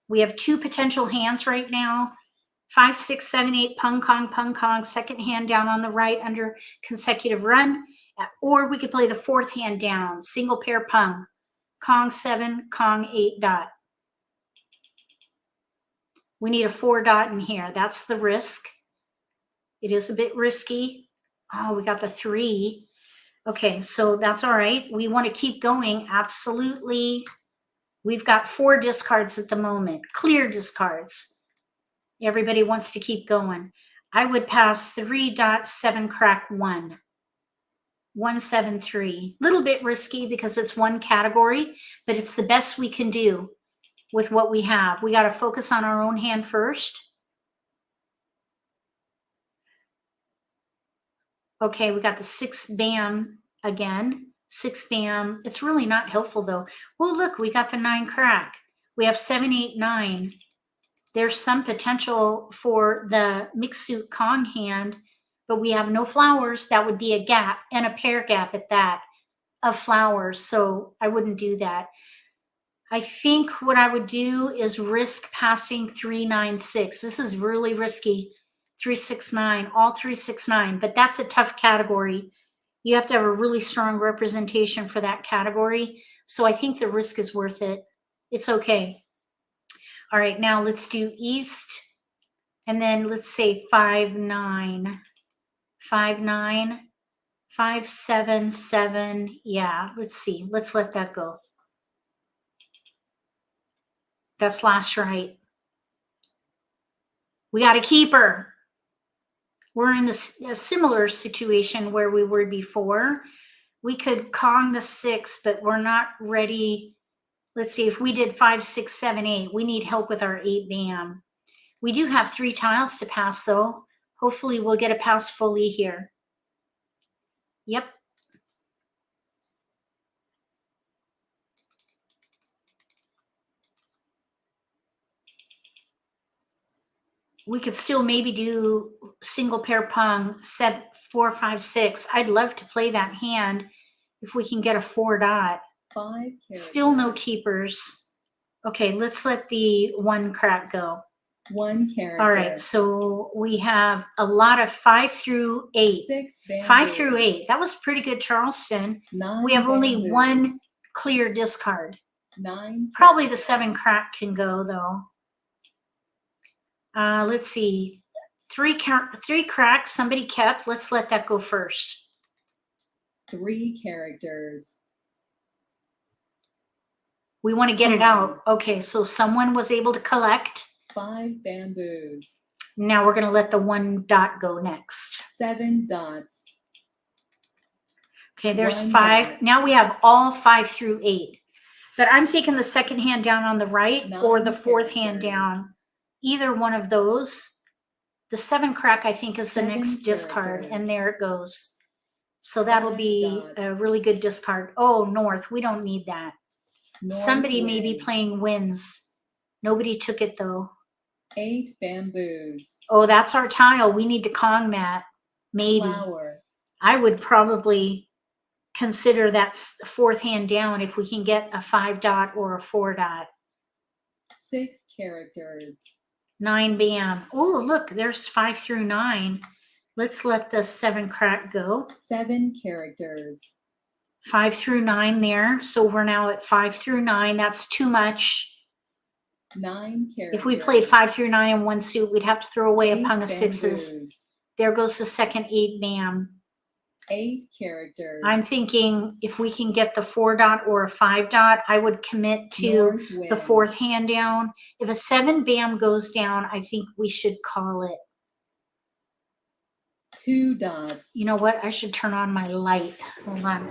We have 2 potential hands right now. 5, 6, 7, 8, pung, kong, second hand down on the right under consecutive run. Or we could play the 4th hand down, single pair pung, kong 7, kong 8 dot. We need a 4 dot in here. That's the risk. It is a bit risky. Oh, we got the 3. Okay, so that's all right. We want to keep going. Absolutely. We've got 4 discards at the moment, clear discards. Everybody wants to keep going. I would pass 3 dot 7 crack 1. 1, 7, 3. Little bit risky because it's one category, but it's the best we can do with what we have. We got to focus on our own hand first. Okay, we got the 6 bam again. 6 bam. It's really not helpful though. Well, look, we got the 9 crack. We have 7, 8, 9. There's some potential for the mixed suit Kong hand, but we have no flowers. That would be a gap and a pair gap at that of flowers. So I wouldn't do that. I think what I would do is risk passing 3, 9, 6. This is really risky. 3, 6, 9, all 3, 6, 9, but that's a tough category. You have to have a really strong representation for that category. So I think the risk is worth it. It's okay. All right, now let's do east. And then let's say 5, 9, 5, 9, 5, 7, 7. Yeah, let's see. Let's let that go. That's last right. We got a keeper. We're in this a similar situation where we were before. We could Kong the 6, but we're not ready. Let's see, if we did 5, 6, 7, 8, we need help with our 8 bam. We do have 3 tiles to pass though. Hopefully we'll get a pass fully here. Yep. We could still maybe do single pair pung, 7, 4, 5, 6. I'd love to play that hand if we can get a 4 dot. 5 characters. Still no keepers. Okay, let's let the 1 crack go. 1 character. All right, so we have a lot of 5 through 8. 6 bamboos. 5 through 8. That was pretty good, Charleston. 9 We have only bamboos. 1 clear discard. 9. Probably the 7 crack can go though. Let's see. 3 cracks somebody kept. Let's let that go first. 3 characters. We want to get it out. Okay, so someone was able to collect. 5 bamboos. Now we're going to let the 1 dot go next. 7 dots. Okay, there's 1 5. dot. Now we have all 5 through 8. But I'm thinking the second hand down on the right 9 or the 4th hand characters. down. Either one of those. The 7 crack, I think, is the 7 next discard. characters. And there it goes. So that'll 5 be dots. a really good discard. Oh, north. We don't need that. North Somebody may be wind. playing winds. Nobody took it, though. 8 bamboos. Oh, that's our tile. We need to Kong that. Maybe. Flower. I would probably consider that 4th hand down if we can get a 5 dot or a 4 dot. 6 characters. 9 bam. Oh, look, there's 5 through 9. Let's let the 7 crack go. 7 characters. 5 through 9 there. So we're now at 5 through 9. That's too much. 9 characters. If we played 5 through 9 in one suit, we'd have to throw away a 8 pung of 6s. bamboos. There goes the second 8 bam. 8 characters. I'm thinking if we can get the 4 dot or a 5 dot, I would commit to North the wind. 4th hand down. If a 7 bam goes down, I think we should call it. 2 dots. You know what? I should turn on my light. Hold on.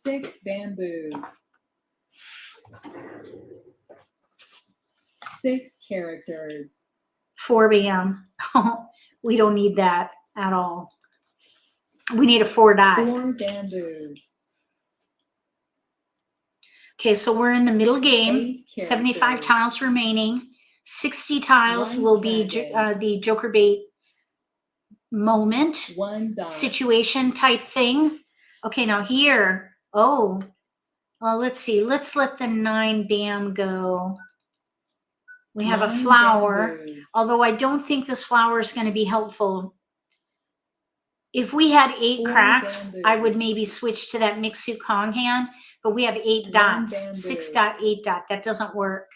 6 bamboos. 6 characters. 4 bam. We don't need that at all. We need a 4 dot. 4 bamboos. Okay, so we're in the middle game. 8 75 characters. tiles remaining. 60 tiles One will be dragon. the joker bait moment. 1 dot. Situation type thing. Okay, now here, well, let's see. Let's let the 9 bam go. We have a 9 flower, bamboos. although I don't think this flower is going to be helpful. If we had 8 4 cracks, bamboos. I would maybe switch to that mixed suit Kong hand, but we have 8 1 dots, bamboo. 6 dot, 8 dot. That doesn't work.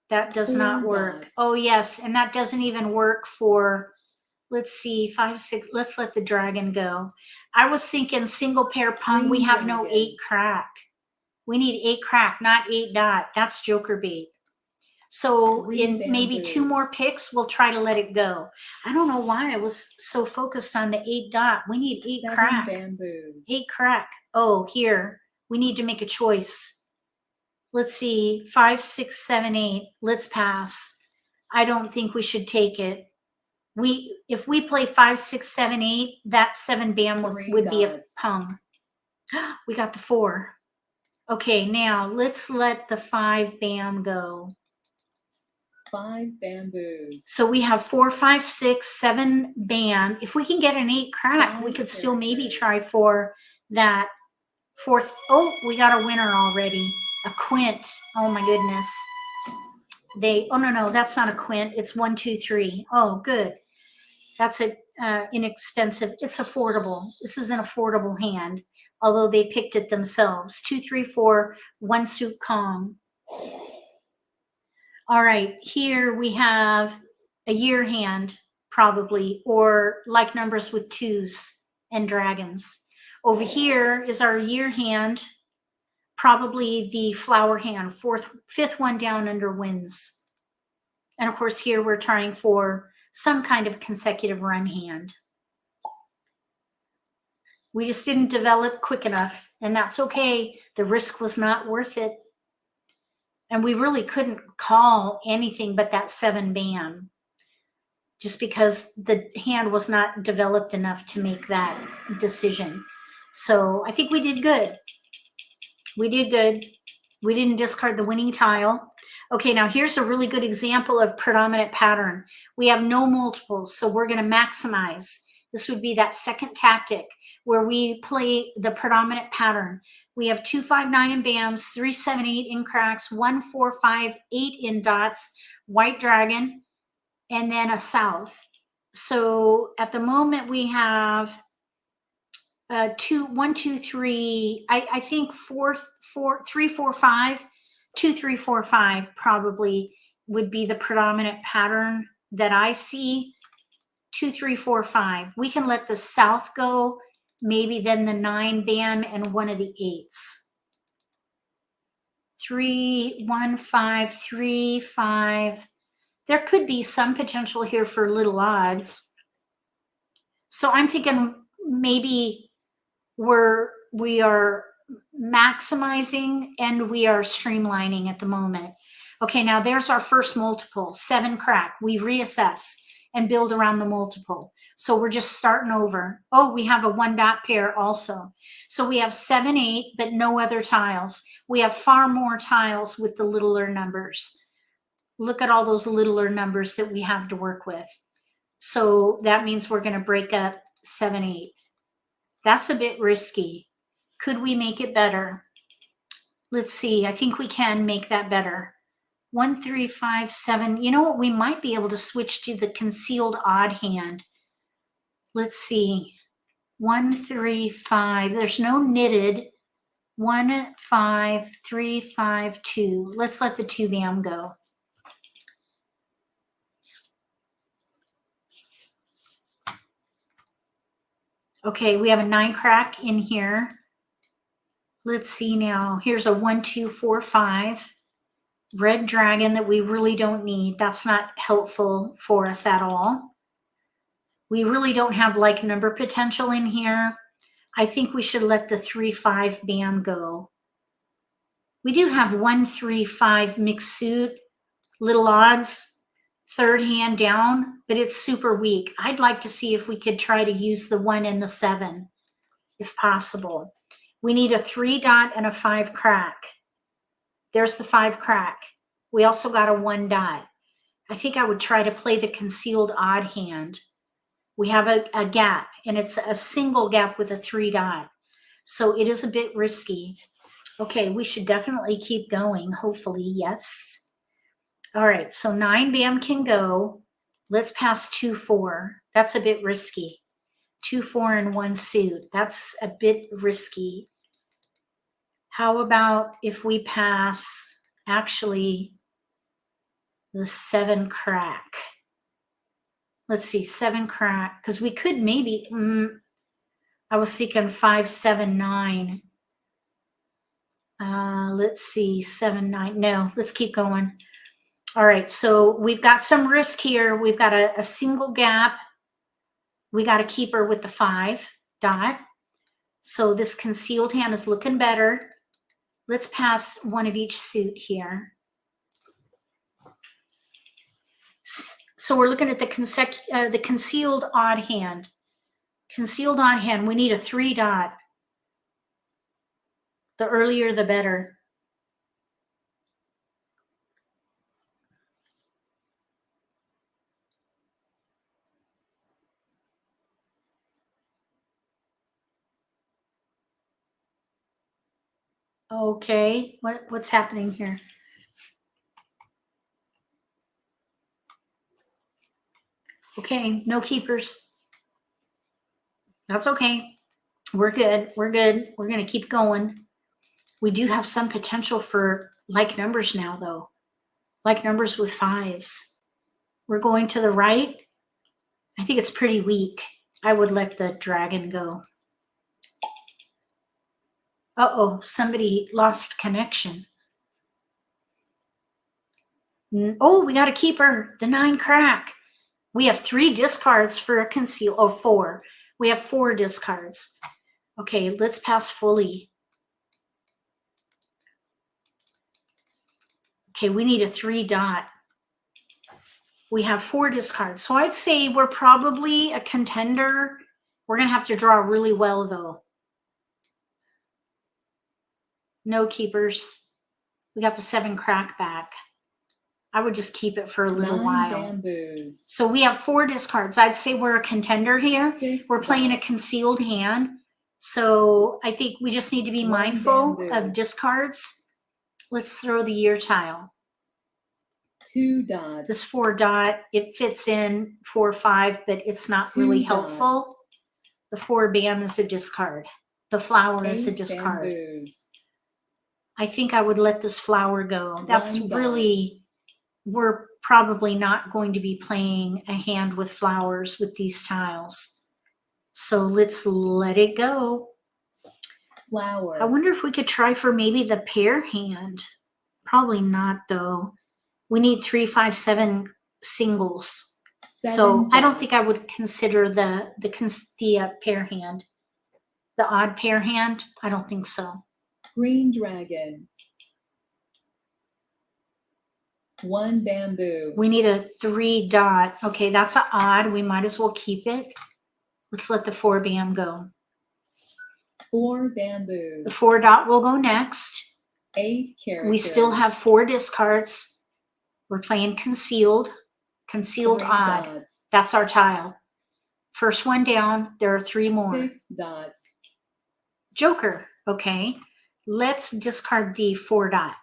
That does 4 not work. dots. Oh yes, and that doesn't even work for, let's see, 5, 6, let's let the dragon go. I was thinking single pair pung, we Green have no dragon. 8 crack. We need 8 crack, not 8 dot. That's joker bait. So 3 in maybe 2 more bamboos. picks, we'll try to let it go. I don't know why I was so focused on the 8 dot. We need 8 7 crack. bamboos. 8 crack. Oh, here. We need to make a choice. Let's see. 5, 6, 7, 8. Let's pass. I don't think we should take it. If we play 5, 6, 7, 8, that 7 bam 3 would be a dots. pung. We got the 4. Okay, now let's let the 5 bam go. 5 bamboos. So we have 4, 5, 6, 7 bam. If we can get an 8 crack, we 5 could still maybe characters. try for that 4th. Oh, we got a winner already. A quint. Oh my goodness. Oh no, that's not a quint. It's 1, 2, 3. Oh, good. That's a inexpensive. It's affordable. This is an affordable hand, although they picked it themselves. 2, 3, 4, 1 suit Kong. All right, here we have a year hand, probably, or like numbers with 2s and dragons. Over here is our year hand, probably the flower hand, 5th one down under wins. And of course, here we're trying for some kind of consecutive run hand. We just didn't develop quick enough, and that's okay. The risk was not worth it. And we really couldn't call anything but that 7 bam, just because the hand was not developed enough to make that decision. So I think we did good. We did good. We didn't discard the winning tile. Okay, now here's a really good example of predominant pattern. We have no multiples, so we're going to maximize. This would be that second tactic where we play the predominant pattern. We have 2, 5, 9 in bams, 3, 7, 8 in cracks, 1, 4, 5, 8 in dots, white dragon, and then a south. So at the moment we have 1, 2, 3. I think 3, 4, 5, 2, 3, 4, 5 probably would be the predominant pattern that I see. 2, 3, 4, 5. We can let the south go, maybe then the 9 bam and one of the 8s. 3, 1, 5, 3, 5. There could be some potential here for little odds. So I'm thinking maybe we are maximizing and we are streamlining at the moment. Okay, now there's our first multiple, 7 crack. We reassess and build around the multiple. So we're just starting over. Oh, we have a 1 dot pair also. So we have 7, 8, but no other tiles. We have far more tiles with the littler numbers. Look at all those littler numbers that we have to work with. So that means we're going to break up 7, 8. That's a bit risky. Could we make it better? Let's see. I think we can make that better. 1, 3, 5, 7. You know what? We might be able to switch to the concealed odd hand. Let's see. 1, 3, 5. There's no knitted. 1, 5, 3, 5, 2. Let's let the 2 bam go. Okay, we have a 9 crack in here. Let's see now. Here's a 1, 2, 4, 5. Red dragon that we really don't need. That's not helpful for us at all. We really don't have like number potential in here. I think we should let the 3, 5 bam go. We do have 1, 3, 5 mixed suit, little odds, third hand down, but it's super weak. I'd like to see if we could try to use the 1 and the 7, if possible. We need a 3 dot and a 5 crack. There's the 5 crack. We also got a 1 dot. I think I would try to play the concealed odd hand. We have a gap, and it's a single gap with a 3 dot. So it is a bit risky. Okay, we should definitely keep going, hopefully, yes. All right, so 9 bam can go. Let's pass 2, 4. That's a bit risky. 2, 4, and 1 suit. That's a bit risky. How about if we pass, actually, the 7 crack? Let's see, 7 crack, because we could maybe, I was thinking 5, 7, 9. Let's see, 7, 9. No, let's keep going. All right, so we've got some risk here. We've got a single gap. We got a keeper with the 5 dot. So this concealed hand is looking better. Let's pass 1 of each suit here. So we're looking at the concealed odd hand. Concealed odd hand, we need a 3 dot. The earlier, the better. Okay, what's happening here? Okay, no keepers. That's okay. We're good. We're good. We're going to keep going. We do have some potential for like numbers now, though. Like numbers with 5s. We're going to the right. I think it's pretty weak. I would let the dragon go. Uh-oh, somebody lost connection. Oh, we got a keeper. The 9 crack. We have 3 discards for a conceal. Oh, 4. We have 4 discards. Okay, let's pass fully. Okay, we need a 3 dot. We have 4 discards. So I'd say we're probably a contender. We're going to have to draw really well, though. No keepers. We got the 7 crack back. I would just keep it for a little 9 while. bamboos. So we have 4 discards. I'd say we're a contender here. 6 We're playing a dots. concealed hand. So I think we just need to be 1 mindful bamboo. of discards. Let's throw the year tile. 2 dots. This 4 dot, it fits in 4, 5, but it's not 2 really dots. helpful. The 4 bam is a discard. The flower is a 8 discard. bamboos. I think I would let this flower go. That's 1 dot. really, we're probably not going to be playing a hand with flowers with these tiles. So let's let it go. Flower. I wonder if we could try for maybe the pair hand. Probably not, though. We need 3, 5, 7 singles. 7 So I don't dots. think I would consider the pair hand. The odd pair hand, I don't think so. Green dragon. 1 bamboo. We need a 3 dot. Okay, that's an odd. We might as well keep it. Let's let the 4 bam go. 4 bamboos. The 4 dot will go next. 8 characters. We still have 4 discards. We're playing concealed. Concealed 3 odd. dots. That's our tile. First one down. There are 3 more. 6 dots. Joker. Okay. Let's discard the 4 dot.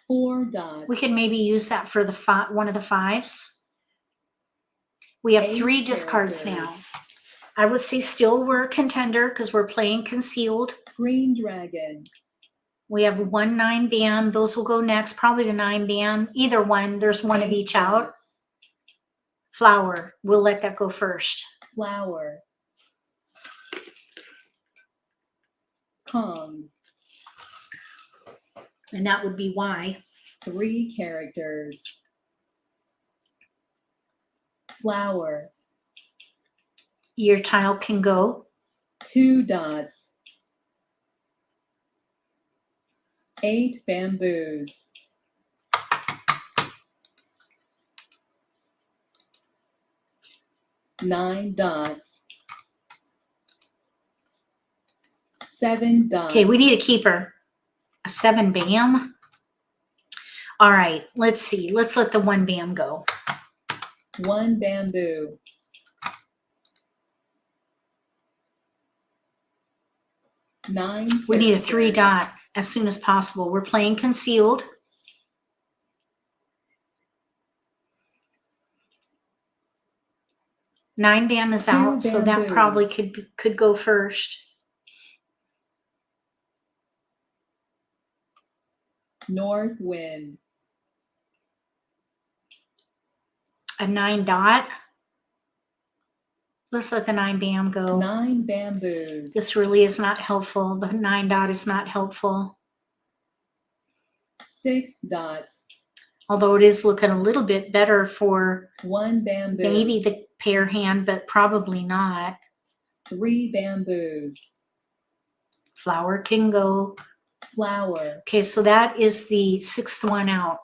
4 dots. We could maybe use that for the one of the 5s. We have 8 3 discards characters. now. I would say still we're a contender because we're playing concealed. Green dragon. We have 1 9 bam. Those will go next, probably the 9 bam. Either one, there's one of 8 each out. dots. Flower, we'll let that go first. Flower. Kong. And that would be Y. 3 characters. Flower. Your tile can go. 2 dots. 8 bamboos. Nine dots. 7 dots. Okay, we need a keeper. A 7 bam. All right, let's see. Let's let the 1 bam go. 1 bamboo. 9 We need a characters. 3 dot as soon as possible. We're playing concealed. Nine bam is 2 out, so that bamboos. probably could go first. North wind. A 9 dot. Let's let the 9 bam go. 9 bamboos. This really is not helpful. The 9 dot is not helpful. 6 dots. Although it is looking a little bit better for 1 bamboo. maybe the pair hand, but probably not. 3 bamboos. Flower can go. Flower. Okay, so that is the 6th one out.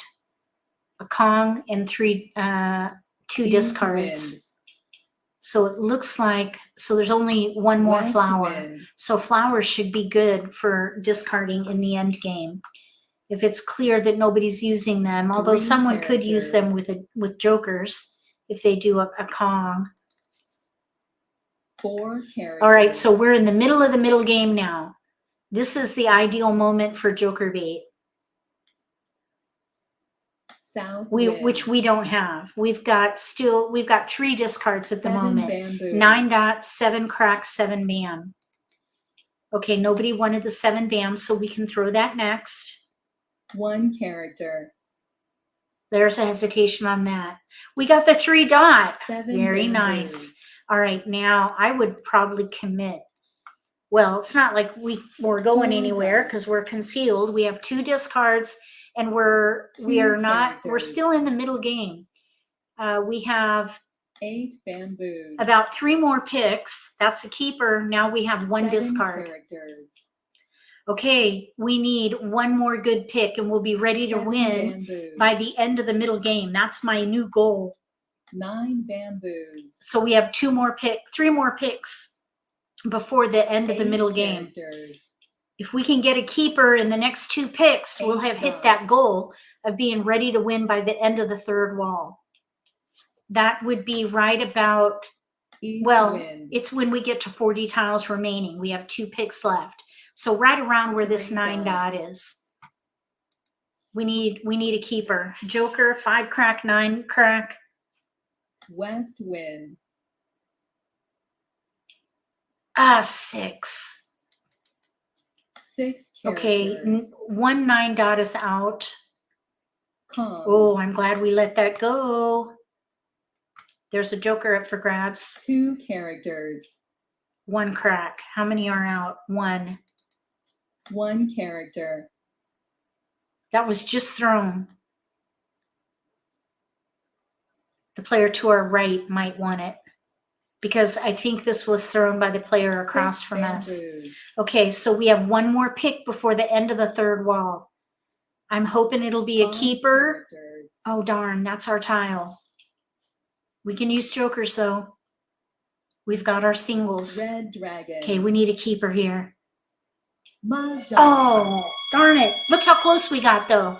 A Kong and 2 East discards. wind. So it looks like, so there's only 1 more West flower. wind. So flowers should be good for discarding in the end game. If it's clear that nobody's using them, although 3 someone could use them characters. with jokers if they do a Kong. 4 characters. All right, so we're in the middle game now. This is the ideal moment for joker bait, South wind. which we don't have. We've got 3 discards at the 7 moment. bamboos. 9 dot, 7 crack, 7 bam. Okay, nobody wanted the 7 bam, so we can throw that next. 1 character. There's a hesitation on that. We got the 3 dot. 7 Very bamboos. nice. All right, now I would probably commit. Well, it's not like we're going 4 anywhere dots. because we're concealed. We have 2 discards and we 2 are not, we're characters. still in the middle game. We have 8 bamboos. about 3 more picks. That's a keeper. Now we have 1 7 discard. characters. Okay, we need 1 more good pick and we'll be ready to 7 win bamboos. by the end of the middle game. That's my new goal. 9 bamboos. So we have 3 more picks before the end of the 8 middle game. characters. If we can get a keeper in the next 2 picks, we'll 8 have hit that dots. goal of being ready to win by the end of the 3rd wall. That would be right about, East well, wind. it's when we get to 40 tiles remaining. We have 2 picks left. So right around where this 3 9 dots. dot is. We need a keeper. Joker, 5 crack, 9 crack. West wind. 6. 6 Okay, characters. 1 9 dot is out. Kong. Oh, I'm glad we let that go. There's a joker up for grabs. 2 characters. 1 crack. How many are out? 1. 1 character. That was just thrown. The player to our right might want it because I think this was thrown by the player across 6 from us. bamboos. Okay, so we have 1 more pick before the end of the 3rd wall. I'm hoping it'll be a 5 keeper. characters. Oh, darn, that's our tile. We can use jokers, though. We've got our singles. Red dragon. Okay, we need a keeper here. Mahjong. Oh, darn it. Look how close we got, though.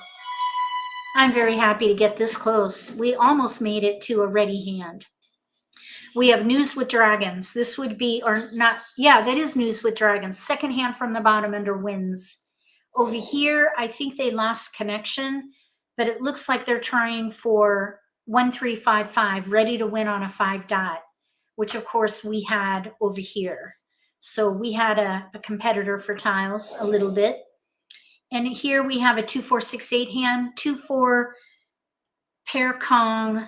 I'm very happy to get this close. We almost made it to a ready hand. We have News with Dragons. This would be, or not, yeah, that is News with Dragons. 2nd hand from the bottom under wins. Over here, I think they lost connection, but it looks like they're trying for 1 3 5 5, ready to win on a 5 dot. which of course we had over here. So we had a competitor for tiles a little bit. And here we have a 2-4-6-8 hand, 2-4 pair Kong,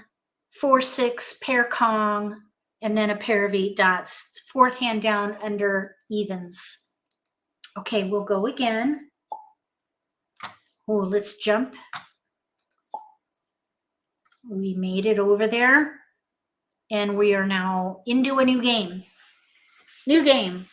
4-6 pair Kong, and then a pair of 8 dots. Fourth hand down under evens. Okay, we'll go again. Oh, let's jump. We made it over there. And we are now into a new game. New game.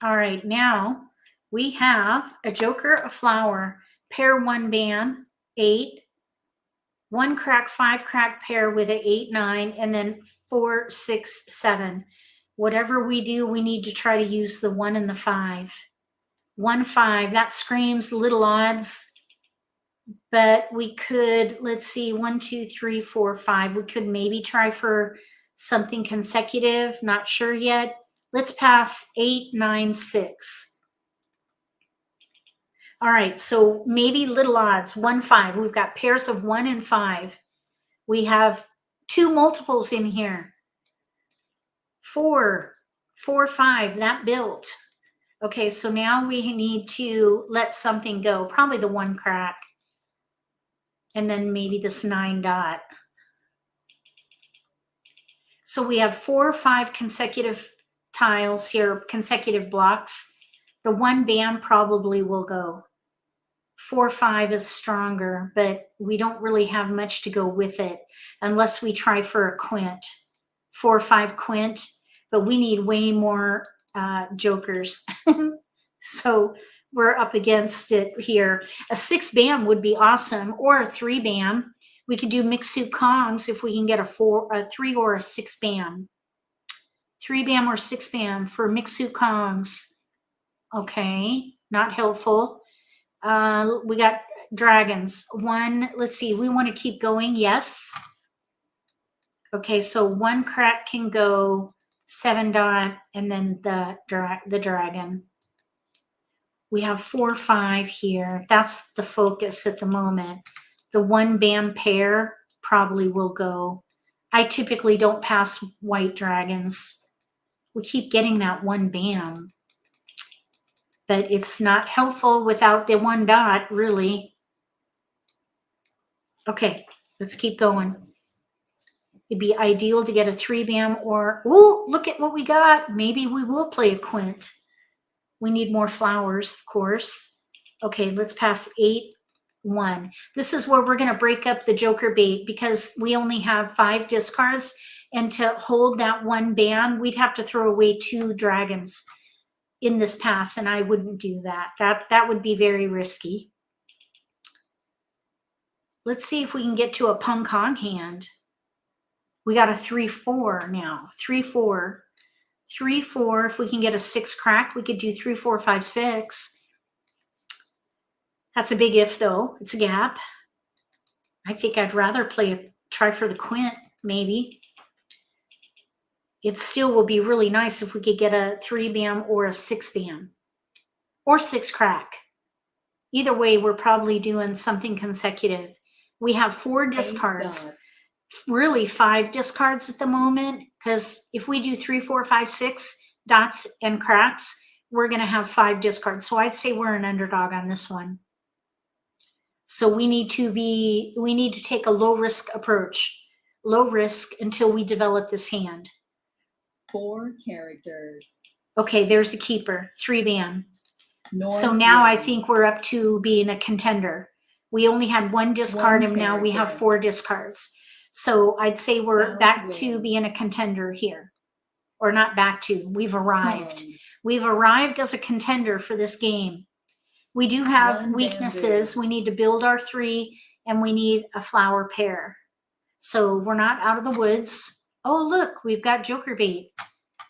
All right, now we have a joker, a flower, pair 1 band, 8, 1 crack, 5 crack pair with an 8, 9, and then 4, 6, 7. Whatever we do, we need to try to use the 1 and the 5. 1, 5, that screams little odds, but we could, let's see, 1, 2, 3, 4, 5. We could maybe try for something consecutive, not sure yet. Let's pass 8, 9, 6. All right, so maybe little odds, 1, 5. We've got pairs of 1 and 5. We have 2 multiples in here. 4, 4, 5, that built. Okay, so now we need to let something go, probably the 1 crack. And then maybe this 9 dot. So we have 4 or 5 consecutive tiles here, consecutive blocks. The 1 band probably will go. 4, 5 is stronger, but we don't really have much to go with it unless we try for a quint. 4 or 5 quint, but we need way more jokers. So we're up against it here. A 6 band would be awesome, or a 3 band. We could do mixed suit Kongs if we can get a 3 or a 6 band. 3 band or 6 band for mixed suit Kongs. Okay, not helpful. We got dragons. 1, let's see, we want to keep going. Yes. Okay, so 1 crack can go, 7 dot, and then the dragon. We have 4, 5 here. That's the focus at the moment. The 1 band pair probably will go. I typically don't pass white dragons. We keep getting that 1 band. But it's not helpful without the 1 dot, really. Okay, let's keep going. It'd be ideal to get a 3 band or, oh, look at what we got. Maybe we will play a quint. We need more flowers, of course. Okay, let's pass 8, 1. This is where we're going to break up the joker bait because we only have 5 discards. And to hold that 1 band, we'd have to throw away 2 dragons in this pass, and I wouldn't do that. That would be very risky. Let's see if we can get to a Pung Kong hand. We got a 3, 4 now. 3, 4. 3, 4. If we can get a 6 crack, we could do 3, 4, 5, 6. That's a big if, though. It's a gap. I think I'd rather try for the quint, maybe. It still will be really nice if we could get a 3 band or a 6 band or 6 crack. Either way, we're probably doing something consecutive. We have 4 discards, really 5 discards at the moment, because if we do 3, 4, 5, 6 dots and cracks, we're going to have 5 discards. So I'd say we're an underdog on this one. So we need to take a low risk approach, low risk until we develop this hand. 4 characters. Okay, there's a keeper, 3 band. So now I think we're up to being a contender. We only had 1 discard and now we have 4 discards. So I'd say we're back to being a contender here. Or not back to, we've arrived. We've arrived as a contender for this game. We do have weaknesses. We need to build our 3 and we need a flower pair. So we're not out of the woods. Oh, look, we've got joker bait.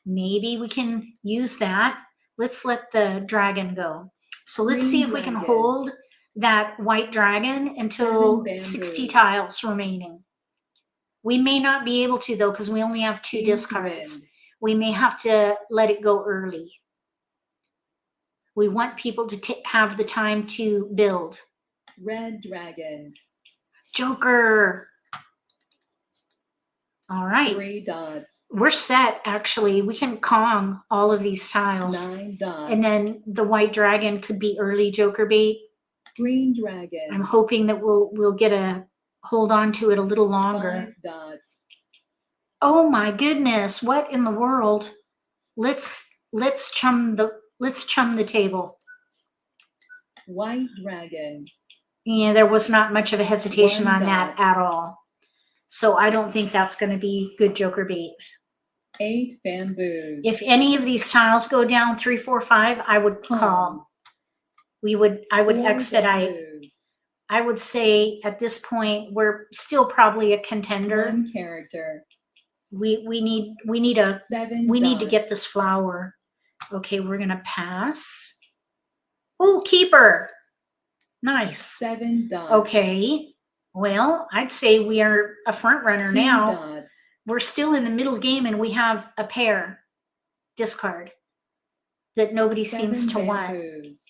Maybe we can use that. Let's let the dragon go. So let's see if we can hold that white dragon until 60 tiles remaining. We may not be able to, though, because we only have 2 discards. We may have to let it go early. We want people to have the time to build. Red dragon. Joker. All right. 3 dots. We're set, actually. We can Kong all of these tiles. 9 dots. And then the white dragon could be early Joker bait. Green dragon. I'm hoping that we'll get a hold on to it a little longer. 5 dots. Oh my goodness, what in the world? Let's chum the table. White dragon. Yeah, there was not much of a hesitation 1 on that dot. at all. So I don't think that's going to be good Joker bait. 8 bamboos. If any of these tiles go down 3, 4, 5, I would call. I would 4 expedite. bamboos. I would say at this point we're still probably a contender. 1 character. We need a 7 we need to dots. get this flower. Okay, we're gonna pass. Oh, keeper. Nice. 7 dots. Okay. Well, I'd say we are a front runner 2 now. dots. We're still in the middle game and we have a pair. Discard. That nobody 7 seems to want. bamboos.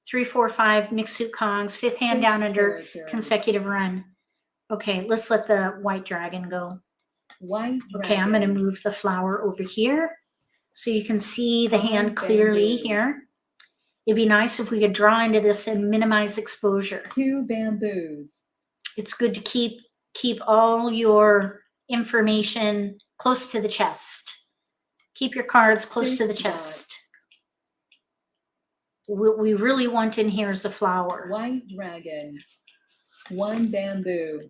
3, 4, 5 mixed suit Kongs. 5th hand 6 down under characters. consecutive run. Okay, let's let the white dragon go. White dragon. Okay, I'm going to move the flower over here so you can see the 5 hand clearly bamboos. here. It'd be nice if we could draw into this and minimize exposure. 2 bamboos. It's good to keep all your information close to the chest. Keep your cards close 6 to the dots. chest. What we really want in here is a flower. White dragon. 1 bamboo.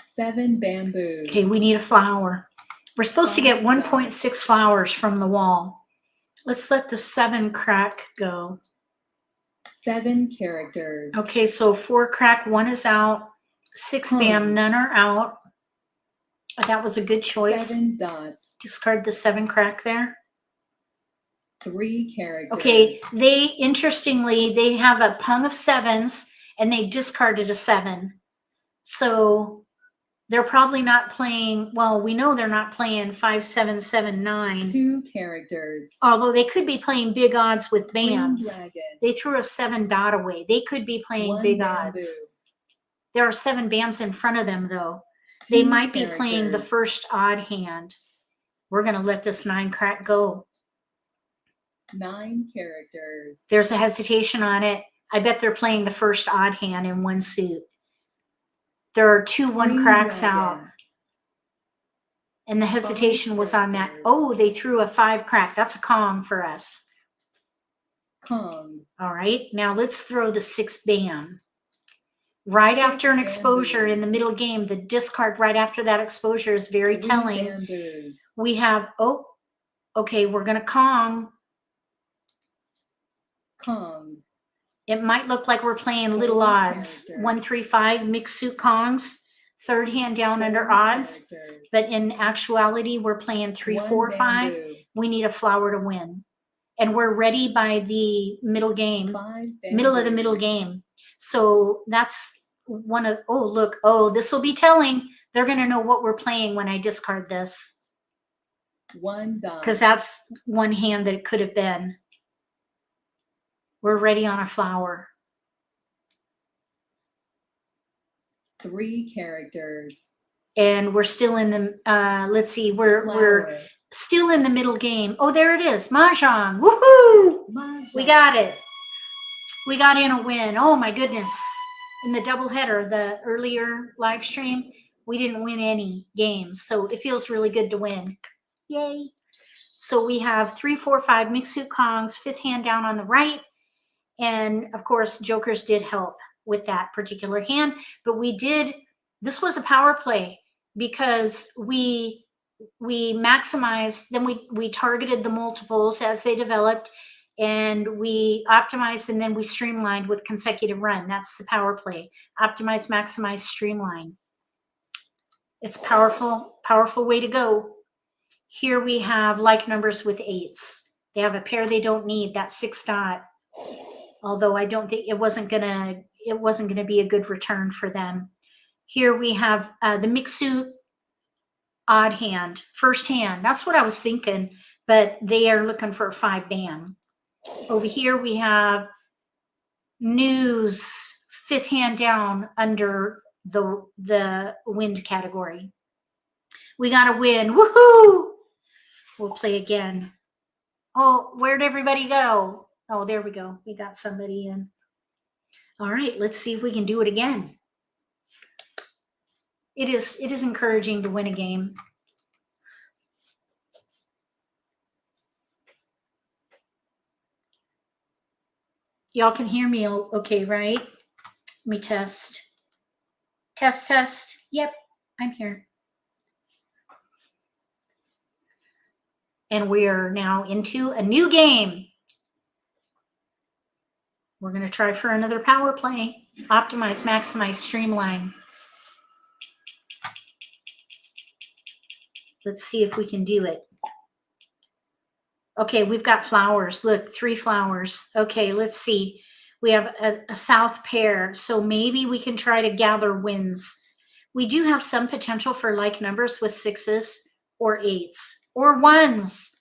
Seven bamboos. Okay, we need a flower. We're supposed to get 5 1.6 flowers from the wall. Let's let the 7 crack go. 7 characters. Okay, so 4 crack, 1 is out. 6 bam, none are out. That was a good choice. 7 dots. Discard the 7 crack there. 3 characters. Okay, interestingly, they have a pung of 7s and they discarded a 7. So they're probably not playing, well, we know they're not playing 5, 7, 7, 9. 2 characters. Although they could be playing big odds with Green bams. dragon. They threw a 7 dot away. They could be playing 1 big bamboo. odds. There are 7 bams in front of them, though. They 2 might be playing the characters. first odd hand. We're going to let this 9 crack go. 9 characters. There's a hesitation on it. I bet they're playing the first odd hand in 1 suit. There are 2 1 Green cracks dragon. out. And the hesitation was on that. characters. Oh, they threw a 5 crack. That's a Kong for us. Kong. All right. Now let's throw the 6 bam. Right 6 after an exposure in the bamboos. middle game, the discard right after that exposure is very 3 telling. bamboos. We have, oh, okay, we're going to Kong. Kong. It might look like we're playing little 4 odds. characters. 1, 3, 5 mixed suit Kongs. 3rd hand down under 4 odds. characters. But in actuality, we're playing 3, 1 4, 5. bamboo. We need a flower to win. And we're ready by the middle game. 5 Middle of the bamboos. middle game. So that's one of, oh, look, oh, this will be telling. They're going to know what we're playing when I discard this. 1 dot. Because that's 1 hand that it could have been. We're ready on a flower. 3 characters. And we're still in the, let's see, we're Flower. still in the middle game. Oh, there it is. Mahjong. Woohoo! Mahjong. We got it. We got in a win. Oh my goodness. In the doubleheader, the earlier live stream, we didn't win any games. So it feels really good to win. Yay. So we have 3, 4, 5 mixed suit Kongs, 5th hand down on the right. And of course, jokers did help with that particular hand. But we did, this was a power play because we maximized, then we targeted the multiples as they developed, and we optimized, and then we streamlined with consecutive run. That's the power play. Optimize, maximize, streamline. It's a powerful, powerful way to go. Here we have like numbers with 8s. They have a pair they don't need, that 6 dot. Although I don't think it wasn't gonna be a good return for them. Here we have the mixed suit odd hand, first hand. That's what I was thinking, but they are looking for a 5 bam. Over here we have news, 5th hand down under the wind category. We got a win. Woohoo! We'll play again. Oh, where'd everybody go? Oh, there we go. We got somebody in. All right, let's see if we can do it again. It is encouraging to win a game. Y'all can hear me okay, right? Let me test. Test, test. Yep, I'm here. And we are now into a new game. We're going to try for another power play. Optimize, maximize, streamline. Let's see if we can do it. Okay, we've got flowers. Look, 3 flowers. Okay, let's see. We have a south pair, so maybe we can try to gather wins. We do have some potential for like numbers with 6s or 8s or 1s.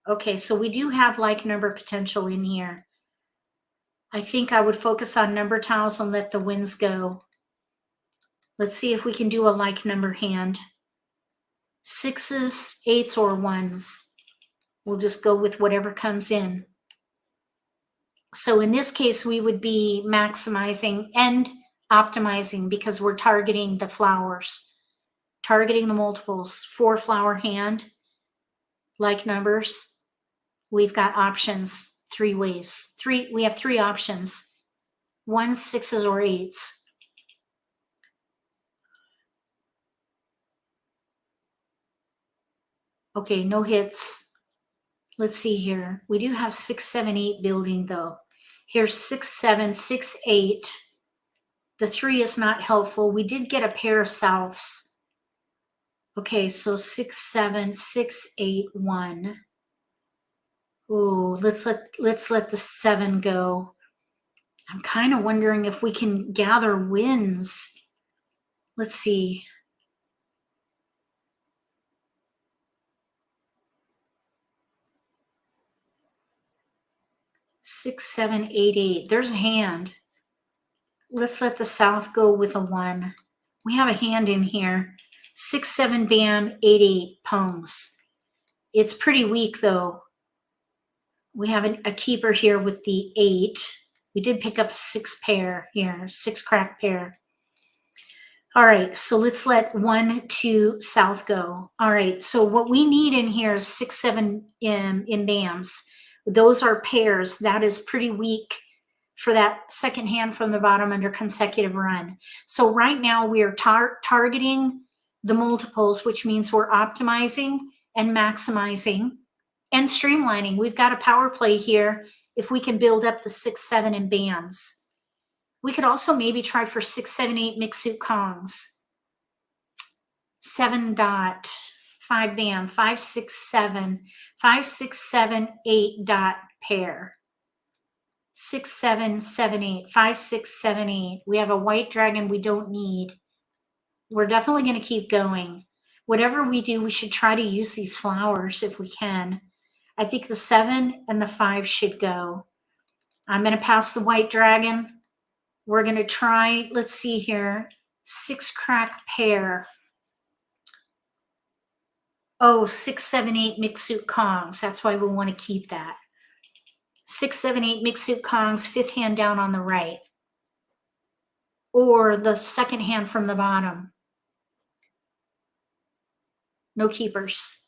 Okay, so we do have like number potential in here. I think I would focus on number tiles and let the wins go. Let's see if we can do a like number hand. 6s, 8s, or 1s. We'll just go with whatever comes in. So in this case, we would be maximizing and optimizing because we're targeting the flowers, targeting the multiples. 4 flower hand, like numbers. We've got options 3 ways. We have 3 options. 1s, 6s, or 8s. Okay, no hits. Let's see here. We do have 6, 7, 8 building though. Here's 6, 7, 6, 8. The 3 is not helpful. We did get a pair of souths. Okay, so 6, 7, 6, 8, 1. Ooh, let's let the 7 go. I'm kind of wondering if we can gather wins. Let's see. Six, 7, 8, 8. There's a hand. Let's let the south go with a 1. We have a hand in here. 6, 7, bam, 8, 8, poems. It's pretty weak though. We have a keeper here with the 8. We did pick up a 6 pair here, 6 crack pair. All right, so let's let 1, 2 south go. All right, so what we need in here is 6, 7 in bams. Those are pairs. That is pretty weak for that second hand from the bottom under consecutive run. So right now we are targeting the multiples, which means we're optimizing and maximizing and streamlining. We've got a power play here if we can build up the 6, 7 in bams. We could also maybe try for 6, 7, 8 mixed suit Kongs. 7 dot, 5 bam, 5, 6, 7, 5, 6, 7, 8 dot pair. 6, 7, 7, 8, 5, 6, 7, 8. We have a white dragon we don't need. We're definitely going to keep going. Whatever we do, we should try to use these flowers if we can. I think the 7 and the 5 should go. I'm going to pass the white dragon. We're going to try, let's see here, 6 crack pair. Oh, 6, 7, 8 mixed suit Kongs. That's why we want to keep that. 6, 7, 8 mixed suit Kongs, 5th hand down on the right. Or the second hand from the bottom. No keepers.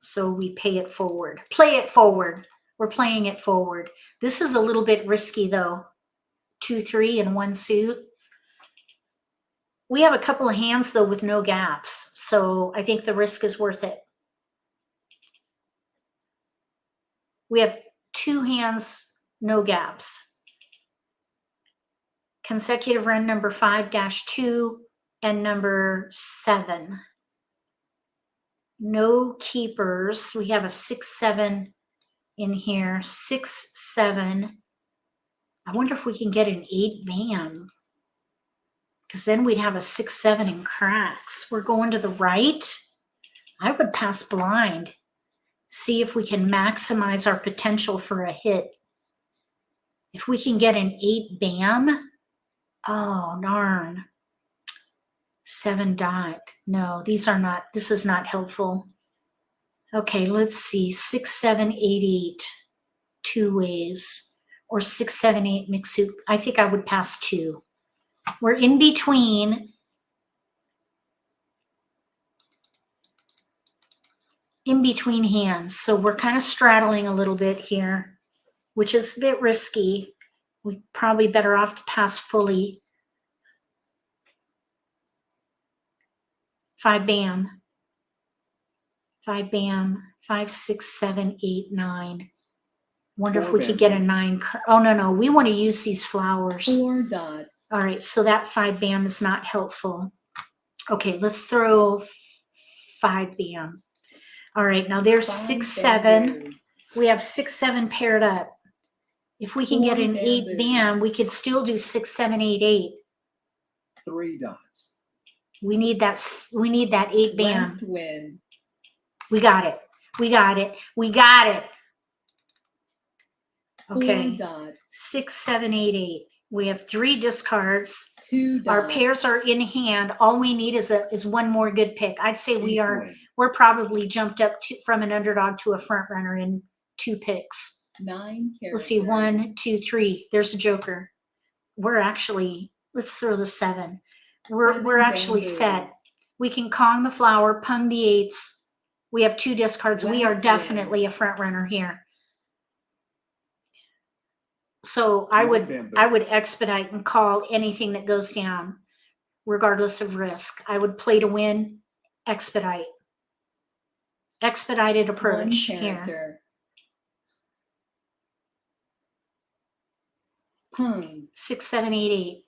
So we pay it forward. Play it forward. We're playing it forward. This is a little bit risky though. 2, 3 and 1 suit. We have a couple of hands though with no gaps. So I think the risk is worth it. We have 2 hands, no gaps. Consecutive run number 5-2 and number 7. No keepers. We have a 6, 7 in here. 6, 7. I wonder if we can get an 8 bam. because then we'd have a 6, 7 in cracks. We're going to the right. I would pass blind. See if we can maximize our potential for a hit. If we can get an 8 bam. Oh, darn. 7 dot. No, these are not, this is not helpful. Okay, let's see. 6, 7, 8, 8. 2 ways. Or 6, 7, 8 mixed soup. I think I would pass 2. We're in between. In between hands. So we're kind of straddling a little bit here, which is a bit risky. We probably better off to pass fully. 5 bam. 5 bam. 5, 6, 7, 8, 9. Wonder if we could get a 9. Oh, no. We want to use these flowers. 4 dots. All right. So that 5 bam is not helpful. Okay. Let's throw 5 bam. All right. Now there's 6, 7. We have 6, 7 paired up. If we can get an 8 bam, we could still do 6, 7, 8, 8. 3 dots. We need that 8 bam. West wind. We got it. We got it. We got it. 4 Okay. dots. 6, 7, 8, 8. We have 3 discards. 2 dots. Our pairs are in hand. All we need is one more good pick. I'd say East wind. we're probably jumped up from an underdog to a front runner in 2 picks. 9 characters. Let's see. 1, 2, 3. There's a joker. We're actually, let's throw the 7. We're actually set. We can Kong the flower, pung the 8s. We have 2 discards. We are West definitely a front runner here. So I would expedite and call anything that goes down, regardless of risk. I would play to win, expedite. Expedited approach 1 here. character. Pung. 6, 7, 8, 8.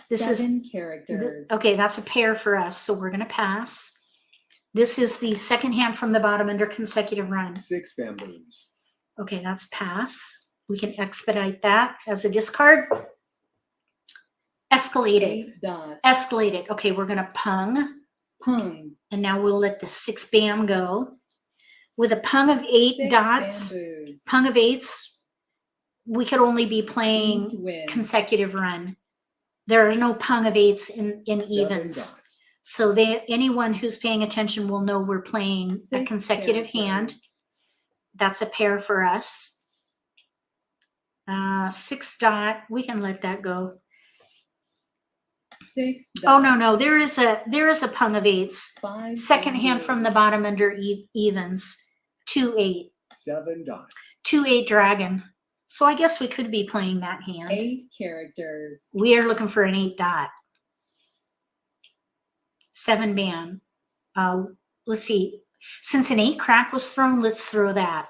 This 7 is characters. okay. That's a pair for us, so we're going to pass. This is the second hand from the bottom under consecutive run. 6 bamboos. Okay, that's pass. We can expedite that as a discard. Escalate it. 8 dots. Escalate it. Okay, we're going to pung. Pung. And now we'll let the 6 bam go. With a pung of 8 6 dots, bamboos. pung of 8s, we could only be East playing wind. consecutive run. There are no pung of 8s in 7 evens. dots. So anyone who's paying attention will know we're playing a 6 consecutive hand. characters. That's a pair for us. 6 dot, we can let that go. 6 dots. Oh, no. There is a pung of 8s. 5 Second hand from the bottom under evens. 2, 8. 7 dots. 2, 8 dragon. So I guess we could be playing that hand. 8 characters. We are looking for an 8 dot. 7 bam. Let's see. Since an 8 crack was thrown, let's throw that.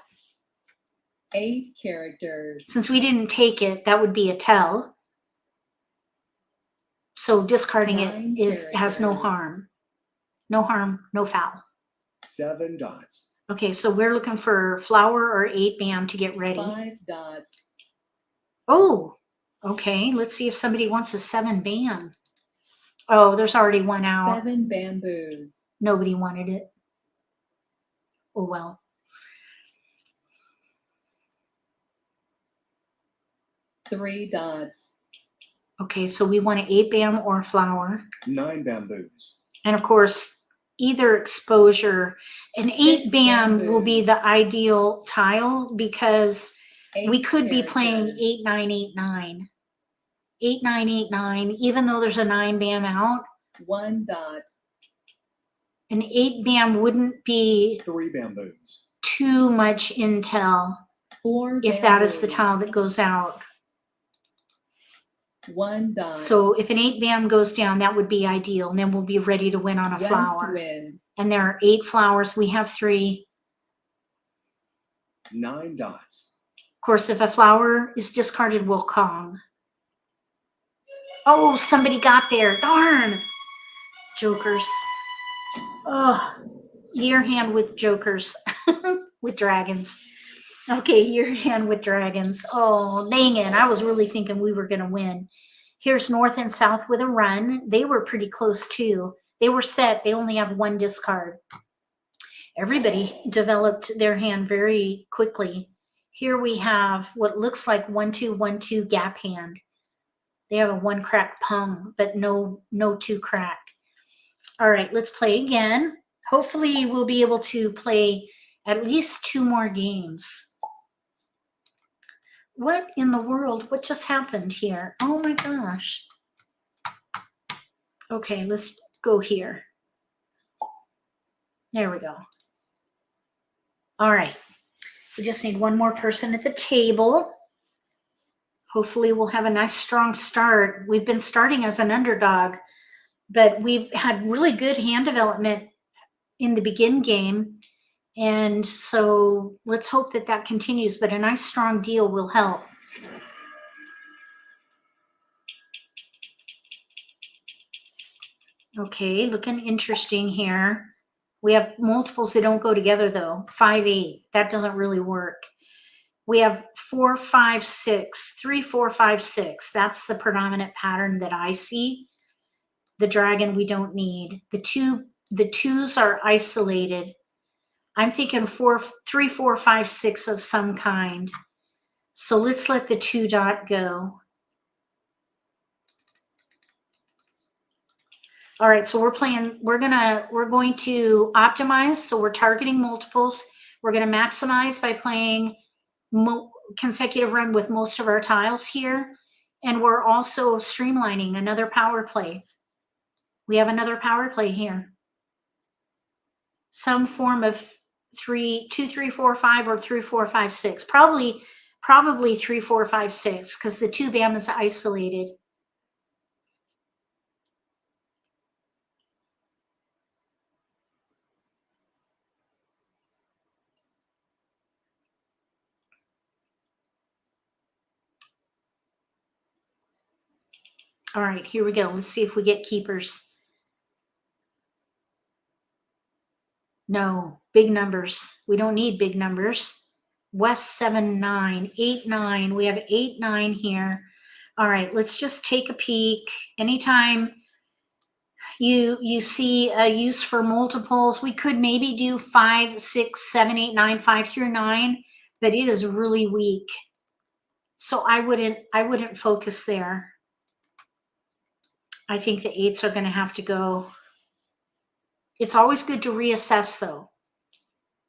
8 characters. Since we didn't take it, that would be a tell. So discarding 9 it has no characters. harm. No harm, no foul. 7 dots. Okay, so we're looking for flower or 8 bam to get ready. 5 dots. Oh, okay. Let's see if somebody wants a 7 bam. Oh, there's already one out. 7 bamboos. Nobody wanted it. Oh, well. Three dots. Okay, so we want an 8 bam or flower. 9 bamboos. And of course, either exposure. An 8 6 bam will be bamboos. the ideal tile because 8 we could be playing characters. 8, 9, 8, 9. 8, 9, 8, 9, even though there's a 9 bam out. 1 dot. An 8 bam wouldn't be 3 bamboos. too much intel 4 if that is the bamboos. tile that goes out. 1 dot. So if an 8 bam goes down, that would be ideal. And then we'll be ready to win on a West flower. wind. And there are 8 flowers. We have 3. 9 dots. Of course, if a flower is discarded, we'll Kong. Oh, somebody got there. Darn. Jokers. Oh, your hand with jokers. With dragons. Okay, your hand with dragons. Oh, dang it. I was really thinking we were going to win. Here's north and south with a run. They were pretty close too. They were set. They only have one discard. Everybody developed their hand very quickly. Here we have what looks like 1-2, 1-2 gap hand. They have a 1 crack pung, but no 2 crack. All right, let's play again. Hopefully we'll be able to play at least 2 more games. What in the world? What just happened here? Oh my gosh. Okay, let's go here. There we go. All right. We just need 1 more person at the table. Hopefully we'll have a nice strong start. We've been starting as an underdog, but we've had really good hand development in the begin game. And so let's hope that that continues, but a nice strong deal will help. Okay, looking interesting here. We have multiples that don't go together though. 5-8, that doesn't really work. We have 4-5-6, 3-4-5-6. That's the predominant pattern that I see. The dragon we don't need. The twos are isolated. I'm thinking 3-4-5-6 of some kind. So let's let the 2 dot go. All right, so we're going to optimize. So we're targeting multiples. We're going to maximize by playing consecutive run with most of our tiles here. And we're also streamlining another power play. We have another power play here. Some form of 2-3-4-5 or 3-4-5-6. Probably 3-4-5-6 because the 2 bam is isolated. All right, here we go. Let's see if we get keepers. No, big numbers. We don't need big numbers. West 7-9, 8-9. We have 8-9 here. All right, let's just take a peek. Anytime you see a use for multiples, we could maybe do 5, 6, 7, 8, 9, 5 through 9, but it is really weak. So I wouldn't focus there. I think the 8s are going to have to go. It's always good to reassess though.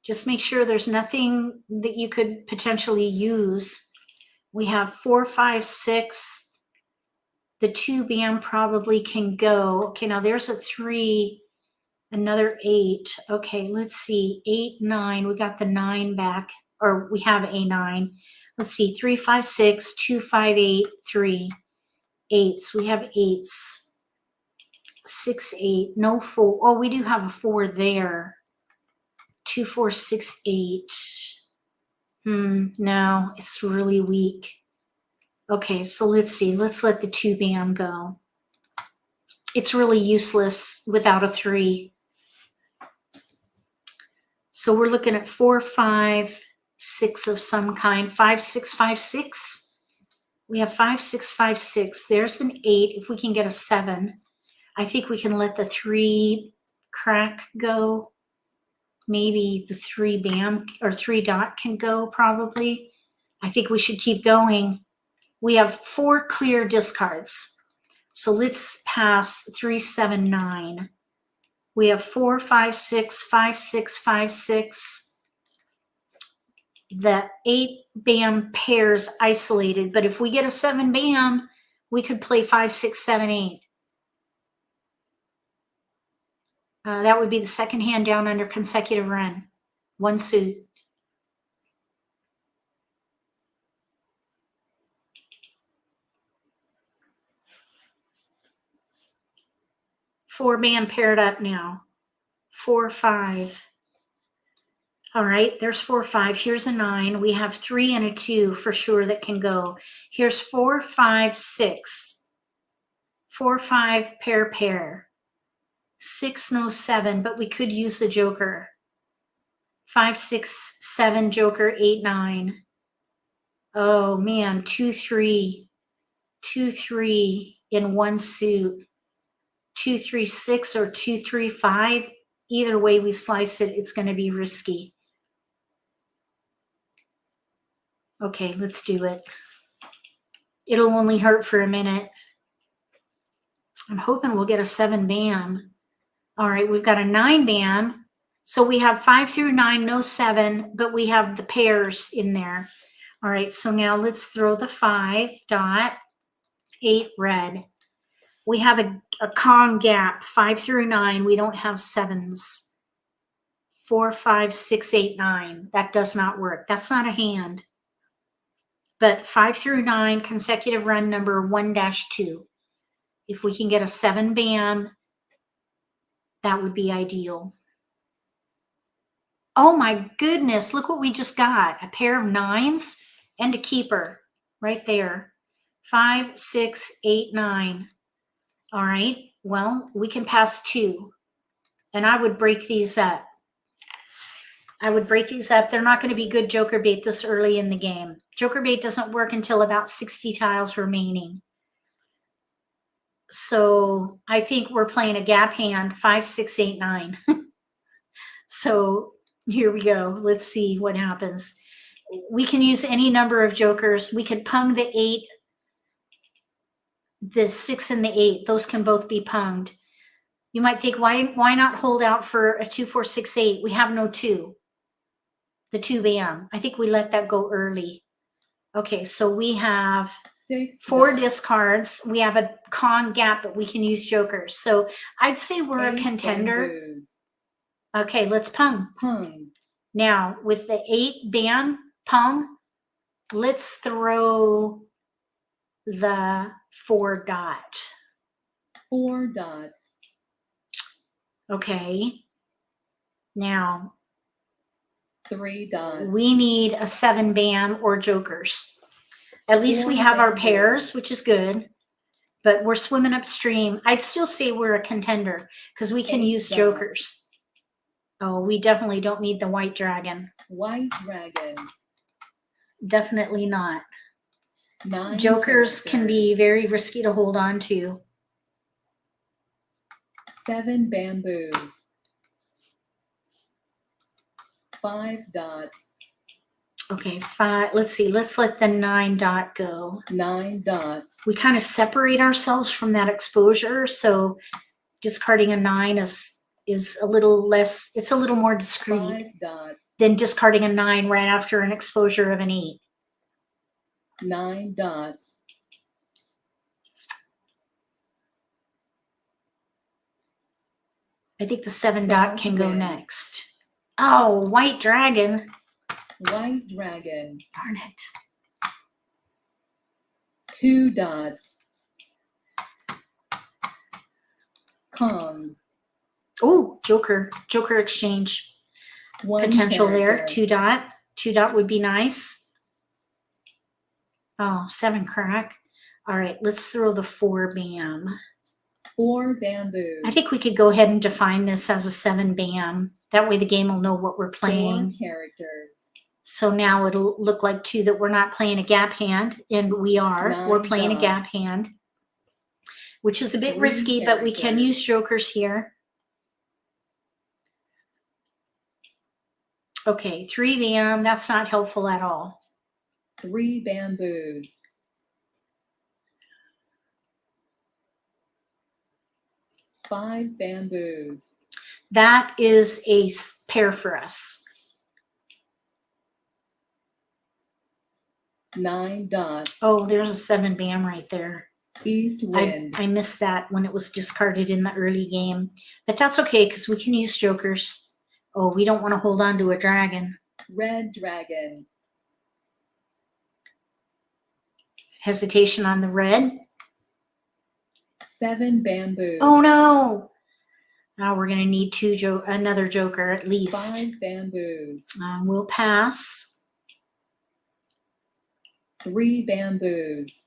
Just make sure there's nothing that you could potentially use. We have 4, 5, 6. The 2 bam probably can go. Okay, now there's a 3, another 8. Okay, let's see. 8, 9. We got the 9 back, or we have a 9. Let's see. 3, 5, 6, 2, 5, 8, 3. 8s. We have 8s. 6, 8. No 4. Oh, we do have a 4 there. 2, 4, 6, 8. No, it's really weak. Okay, so let's see. Let's let the 2 bam go. It's really useless without a 3. So we're looking at 4, 5, 6 of some kind. 5, 6, 5, 6. We have 5, 6, 5, 6. There's an 8. If we can get a 7, I think we can let the 3 crack go. Maybe the 3 bam or 3 dot can go probably. I think we should keep going. We have 4 clear discards. So let's pass 3, 7, 9. We have 4, 5, 6, 5, 6, 5, 6. The 8 bam pairs isolated, but if we get a 7 bam, we could play 5, 6, 7, 8. That would be the second hand down under consecutive run. 1 suit. Four bam paired up now. 4, 5. All right, there's 4, 5. Here's a 9. We have 3 and a 2 for sure that can go. Here's 4, 5, 6. 4, 5, pair. 6, no 7, but we could use the joker. 5, 6, 7, joker, 8, 9. Oh man, 2, 3. 2, 3. in one suit. 2-3-6 or 2-3-5. Either way we slice it, it's going to be risky. Okay, let's do it. It'll only hurt for a minute. I'm hoping we'll get a 7 bam. All right, we've got a 9 bam. So we have 5 through 9, no 7, but we have the pairs in there. All right, so now let's throw the 5 dot, 8 red. We have a Kong gap, 5 through 9. We don't have 7s. 4, 5, 6, 8, 9. That does not work. That's not a hand. But 5 through 9, consecutive run number 1-2. If we can get a 7 bam, that would be ideal. Oh my goodness, look what we just got. A pair of 9s and a keeper right there. 5, 6, 8, 9. All right, well, we can pass 2. And I would break these up. I would break these up. They're not going to be good joker bait this early in the game. Joker bait doesn't work until about 60 tiles remaining. So I think we're playing a gap hand, 5, 6, 8, 9. So here we go. Let's see what happens. We can use any number of jokers. We could pung the 8, the 6 and the 8. Those can both be punged. You might think, why not hold out for a 2, 4, 6, 8? We have no 2. The 2 bam. I think we let that go early. Okay, so we have 4 discards. We have a Kong gap, but we can use jokers. So I'd say we're a contender. Bamboos. Okay, let's pung. Pung. Now, with the 8 bam pung, let's throw the 4 dot. 4 dots. Okay. Now, 3 dots. we need a 7 bam or jokers. At least we 4 have our bamboos. pairs, which is good. But we're swimming upstream. I'd still say we're a contender because we can 8 use dots. jokers. Oh, we definitely don't need the white dragon. White dragon. Definitely not. 9 Jokers can characters. be very risky to hold on to. 7 bamboos. 5 dots. Okay, 5. Let's see. Let's let the 9 dot go. 9 dots. We kind of separate ourselves from that exposure. So discarding a 9 is a little less, it's a little more discreet 5 dots. than discarding a 9 right after an exposure of an 8. 9 dots. I think the 7 dot can go Southwind. next. Oh, white dragon. White dragon. Darn it. 2 dots. Kong. Oh, joker. Joker exchange 1 potential there. character. 2 dot. 2 dot would be nice. Oh, 7 crack. All right, let's throw the 4 bam. 4 bamboos. I think we could go ahead and define this as a 7 bam. That way the game will know what we're 4 playing. characters. So now it'll look like 2 that we're not playing a gap hand, and we are. 9 We're playing a gap dots. hand, which is a bit 3 risky, but we can characters. use jokers here. Okay, 3 bam. That's not helpful at all. 3 bamboos. 5 bamboos. That is a pair for us. 9 dots. Oh, there's a 7 bam right there. East wind. I missed that when it was discarded in the early game. But that's okay because we can use jokers. Oh, we don't want to hold on to a dragon. Red dragon. Hesitation on the red. 7 bamboos. Oh no! Now we're going to need another joker at least. 5 bamboos. We'll pass. 3 bamboos.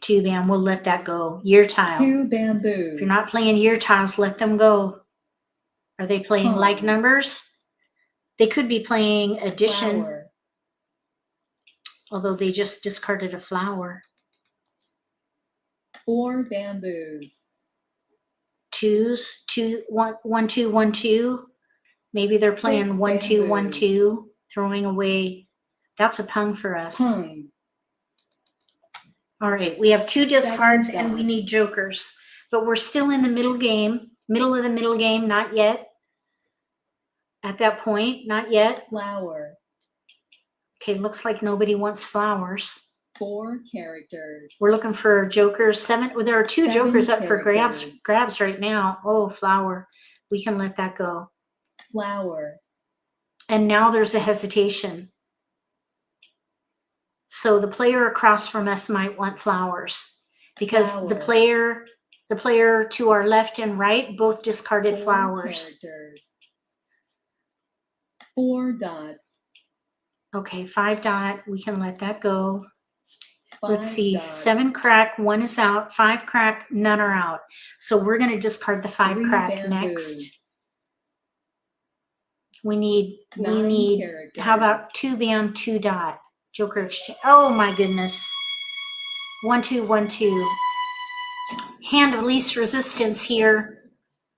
2 bam. We'll let that go. Year tile. 2 bamboos. If you're not playing year tiles, let them go. Are they playing like Kong. numbers? They could be playing addition, Flower. although they just discarded a flower. 4 bamboos. Twos, 1 2 1 2. Maybe they're playing 6 1 2 1 bamboos. 2, throwing away. That's a pung for us. Pung. All right, we have 2 discards 7 and we dots. need jokers, but we're still in the middle game, middle of the middle game, not yet. At that point, not yet. Flower. Okay, looks like nobody wants flowers. 4 characters. We're looking for jokers. 7. Well, there are 2 7 jokers up for characters. grabs right now. Oh, flower. We can let that go. Flower. And now there's a hesitation. So the player across from us might want flowers because the Flower. player to our left and right both discarded 4 flowers. characters. 4 dots. Okay, 5 dot. We can let that go. 5 Let's see. dots. 7 crack, 1 is out. 5 crack, none are out. So we're going to discard the 5 3 crack bamboos. next. We need 9 characters. how about 2 bam, 2 dot. Joker exchange. Oh my goodness. 1 2 1 2. Hand of least resistance here.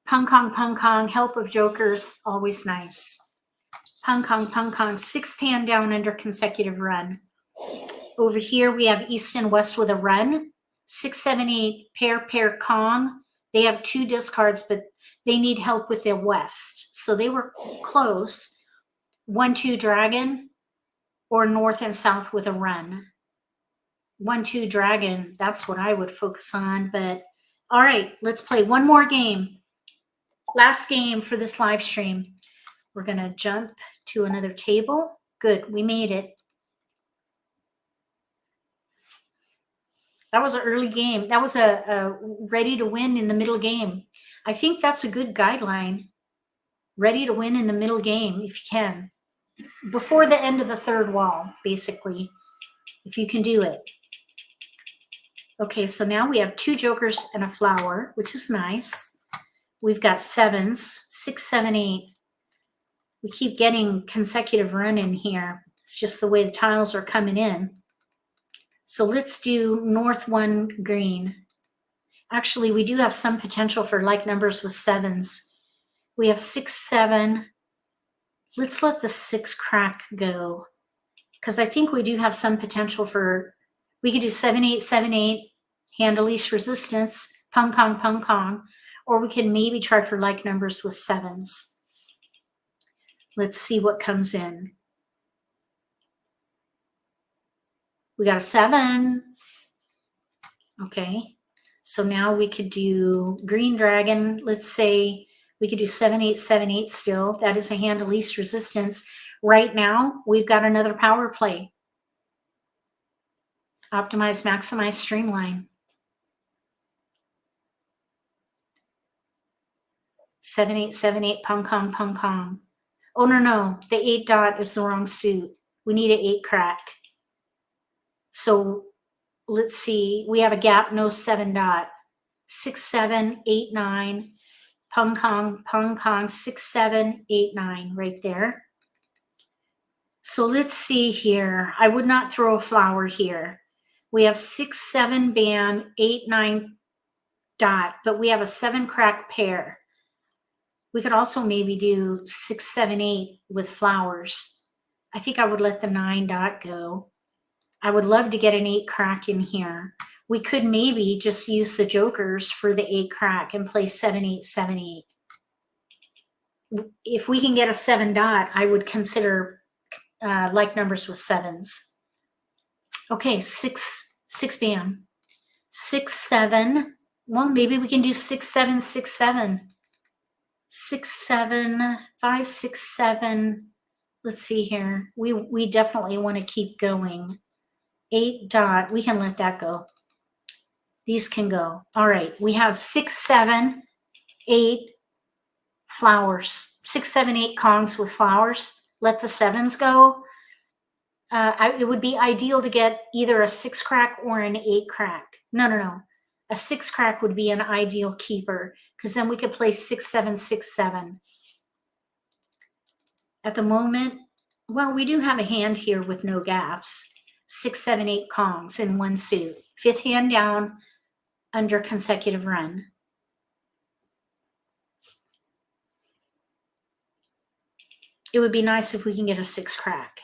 Pung kong, help of jokers, always nice. Pung kong, 6th hand down under consecutive run. Over here we have east and west with a run. 6 7 8 pair Kong. They have 2 discards, but they need help with their west. So they were close. 1 2 dragon or north and south with a run. 1 2 dragon, that's what I would focus on. But all right, let's play one more game. Last game for this live stream. We're going to jump to another table. Good, we made it. That was an early game. That was a ready to win in the middle game. I think that's a good guideline. Ready to win in the middle game if you can. Before the end of the 3rd wall, basically, if you can do it. Okay, so now we have 2 jokers and a flower, which is nice. We've got 7s, 6 7 8. We keep getting consecutive run in here. It's just the way the tiles are coming in. So let's do north 1 green. Actually, we do have some potential for like numbers with 7s. We have 6 7. Let's let the 6 crack go, because I think we do have some potential for, we could do 7 8 7 8, hand of least resistance, pung kong, or we can maybe try for like numbers with 7s. Let's see what comes in. We got a 7. Okay, so now we could do green dragon. Let's say we could do 7 8 7 8 still. That is a hand of least resistance. Right now, we've got another power play. Optimize, maximize, streamline. 7 8 7 8 pung kong. Oh no, the 8 dot is the wrong suit. We need an 8 crack. So let's see. We have a gap, no 7 dot. 6 7 8 9 pung kong 6 7 8 9 right there. So let's see here. I would not throw a flower here. We have 6 7 bam 8 9 dot, but we have a 7 crack pair. We could also maybe do 6 7 8 with flowers. I think I would let the 9 dot go. I would love to get an 8 crack in here. We could maybe just use the jokers for the 8 crack and play 7 8 7 8. If we can get a 7 dot, I would consider like numbers with 7s. Okay, 6 bam. 6 7. Well, maybe we can do 6 7 6 7. 6 7 5 6 7. Let's see here. We definitely want to keep going. 8 dot. We can let that go. These can go. All right. We have 6 7 8 flowers. 6 7 8 Kongs with flowers. Let the 7s go. It would be ideal to get either a 6 crack or an 8 crack. No. A 6 crack would be an ideal keeper, because then we could play 6 7 6 7. At the moment, well, we do have a hand here with no gaps. 6 7 8 Kongs in one suit. 5th hand down, under consecutive run. It would be nice if we can get a 6 crack.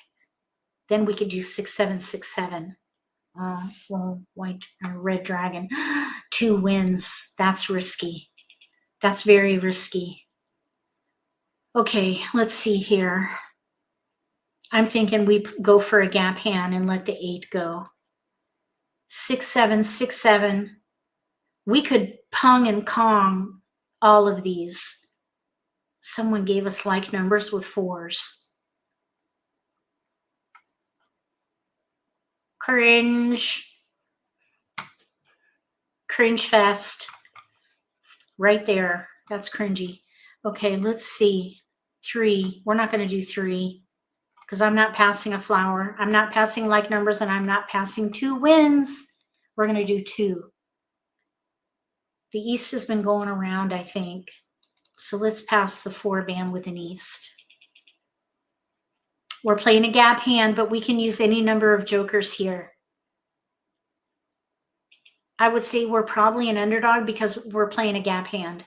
Then we could do 6, 7, 6, 7. Well, white, red dragon. 2 wins. That's risky. That's very risky. Okay, let's see here. I'm thinking we go for a gap hand and let the 8 go. 6, 7, 6, 7. We could pung and kong all of these. Someone gave us like numbers with 4s. Cringe. Cringe fest. Right there. That's cringy. Okay, let's see. 3. We're not going to do 3 because I'm not passing a flower. I'm not passing like numbers, and I'm not passing 2 wins. We're going to do 2. The east has been going around, I think. So let's pass the 4 bam with an east. We're playing a gap hand, but we can use any number of jokers here. I would say we're probably an underdog because we're playing a gap hand.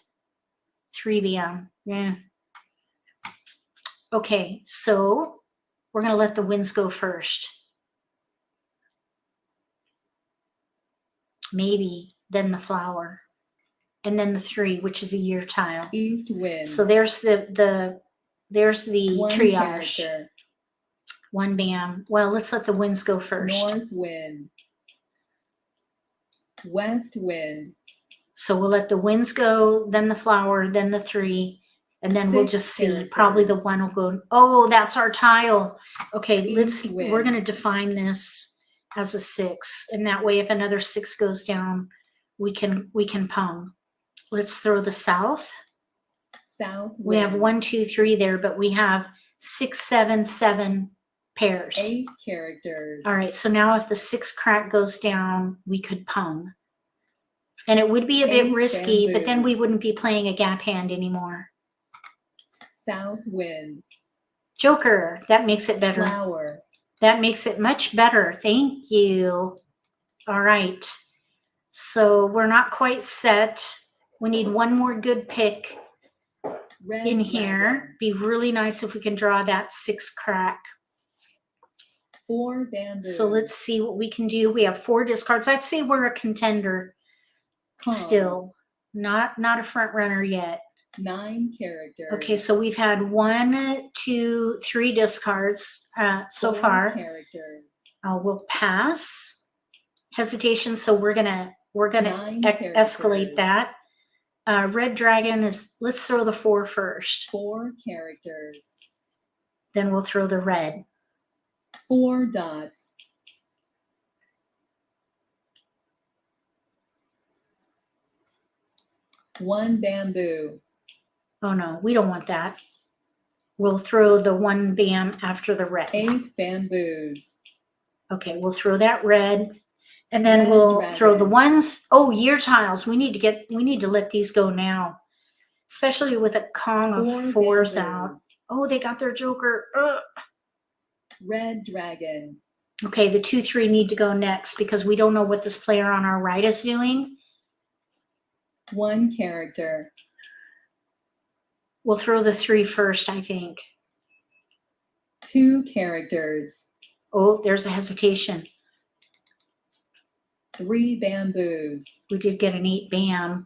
3 bam. Yeah. Okay, so we're going to let the winds go first. Maybe then the flower. And then the 3, which is a year tile. East wind. So there's the One triage. character. 1 bam. Well, let's let the winds go first. North wind. West wind. So we'll let the winds go, then the flower, then the 3, and then we'll 6 just see. characters. Probably the 1 will go. Oh, that's our tile. Okay, East wind. we're going to define this as a 6, and that way, if another 6 goes down, we can pung. Let's throw the south. South wind. We have 1, 2, 3 there, but we have 6, 7, 7 pairs. 8 characters. All right, so now if the 6 crack goes down, we could pung. And it would be a bit 8 risky, but then we bamboos. wouldn't be playing a gap hand anymore. South wind. Joker, that makes it better. Flower. That makes it much better. Thank you. All right. So we're not quite set. We need 1 more good pick Red in dragon. here. Be really nice if we can draw that 6 crack. 4 bamboos. So let's see what we can do. We have 4 discards. I'd say we're a contender Kong. still. Not a front runner yet. 9 characters. Okay, so we've had 1, 2, 3 discards so 4 far. characters. We'll pass. Hesitation, so we're gonna 9 escalate characters. that. Red dragon is, let's throw the 4 first. 4 characters. Then we'll throw the red. 4 dots. One bamboo. Oh no, we don't want that. We'll throw the 1 bam after the red. 8 bamboos. Okay, we'll throw that red. And then Red we'll dragon. throw the ones. Oh, year tiles. We need to let these go now. Especially with a Kong of 4 4s out. bamboos. Oh, they got their joker. Ugh. Red dragon. Okay, the 2, 3 need to go next because we don't know what this player on our right is doing. 1 character. We'll throw the 3 first, I think. 2 characters. Oh, there's a hesitation. 3 bamboos. We did get an 8 bam.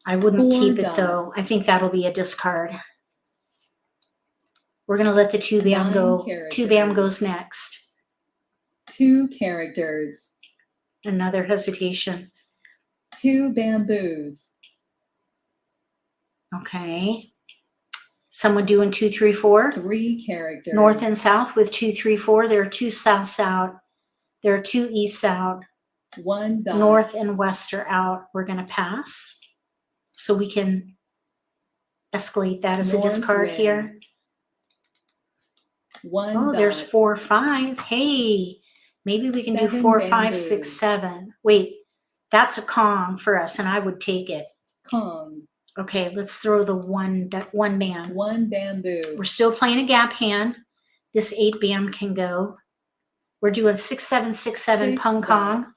I wouldn't 4 keep it though. dots. I think that'll be a discard. We're going to let the 2 bam 9 go. 2 bam characters. goes next. 2 characters. Another hesitation. 2 bamboos. Okay. Someone doing 2, 3, 4. 3 characters. North and south with 2, 3, 4. There are 2 souths out. There are 2 easts out. 1 dot. North and west are out. We're going to pass. So we can escalate that as a North discard wind. here. 1 Oh, dot. there's 4, 5. Hey, maybe we can do 7 4, 5, bamboos. 6, 7. Wait, that's a Kong for us, and I would take it. Kong. Okay, let's throw the 1 man. 1 bamboo. We're still playing a gap hand. This 8 bam can go. We're doing 6, 7, 6, 7 6 pung Kong. dots.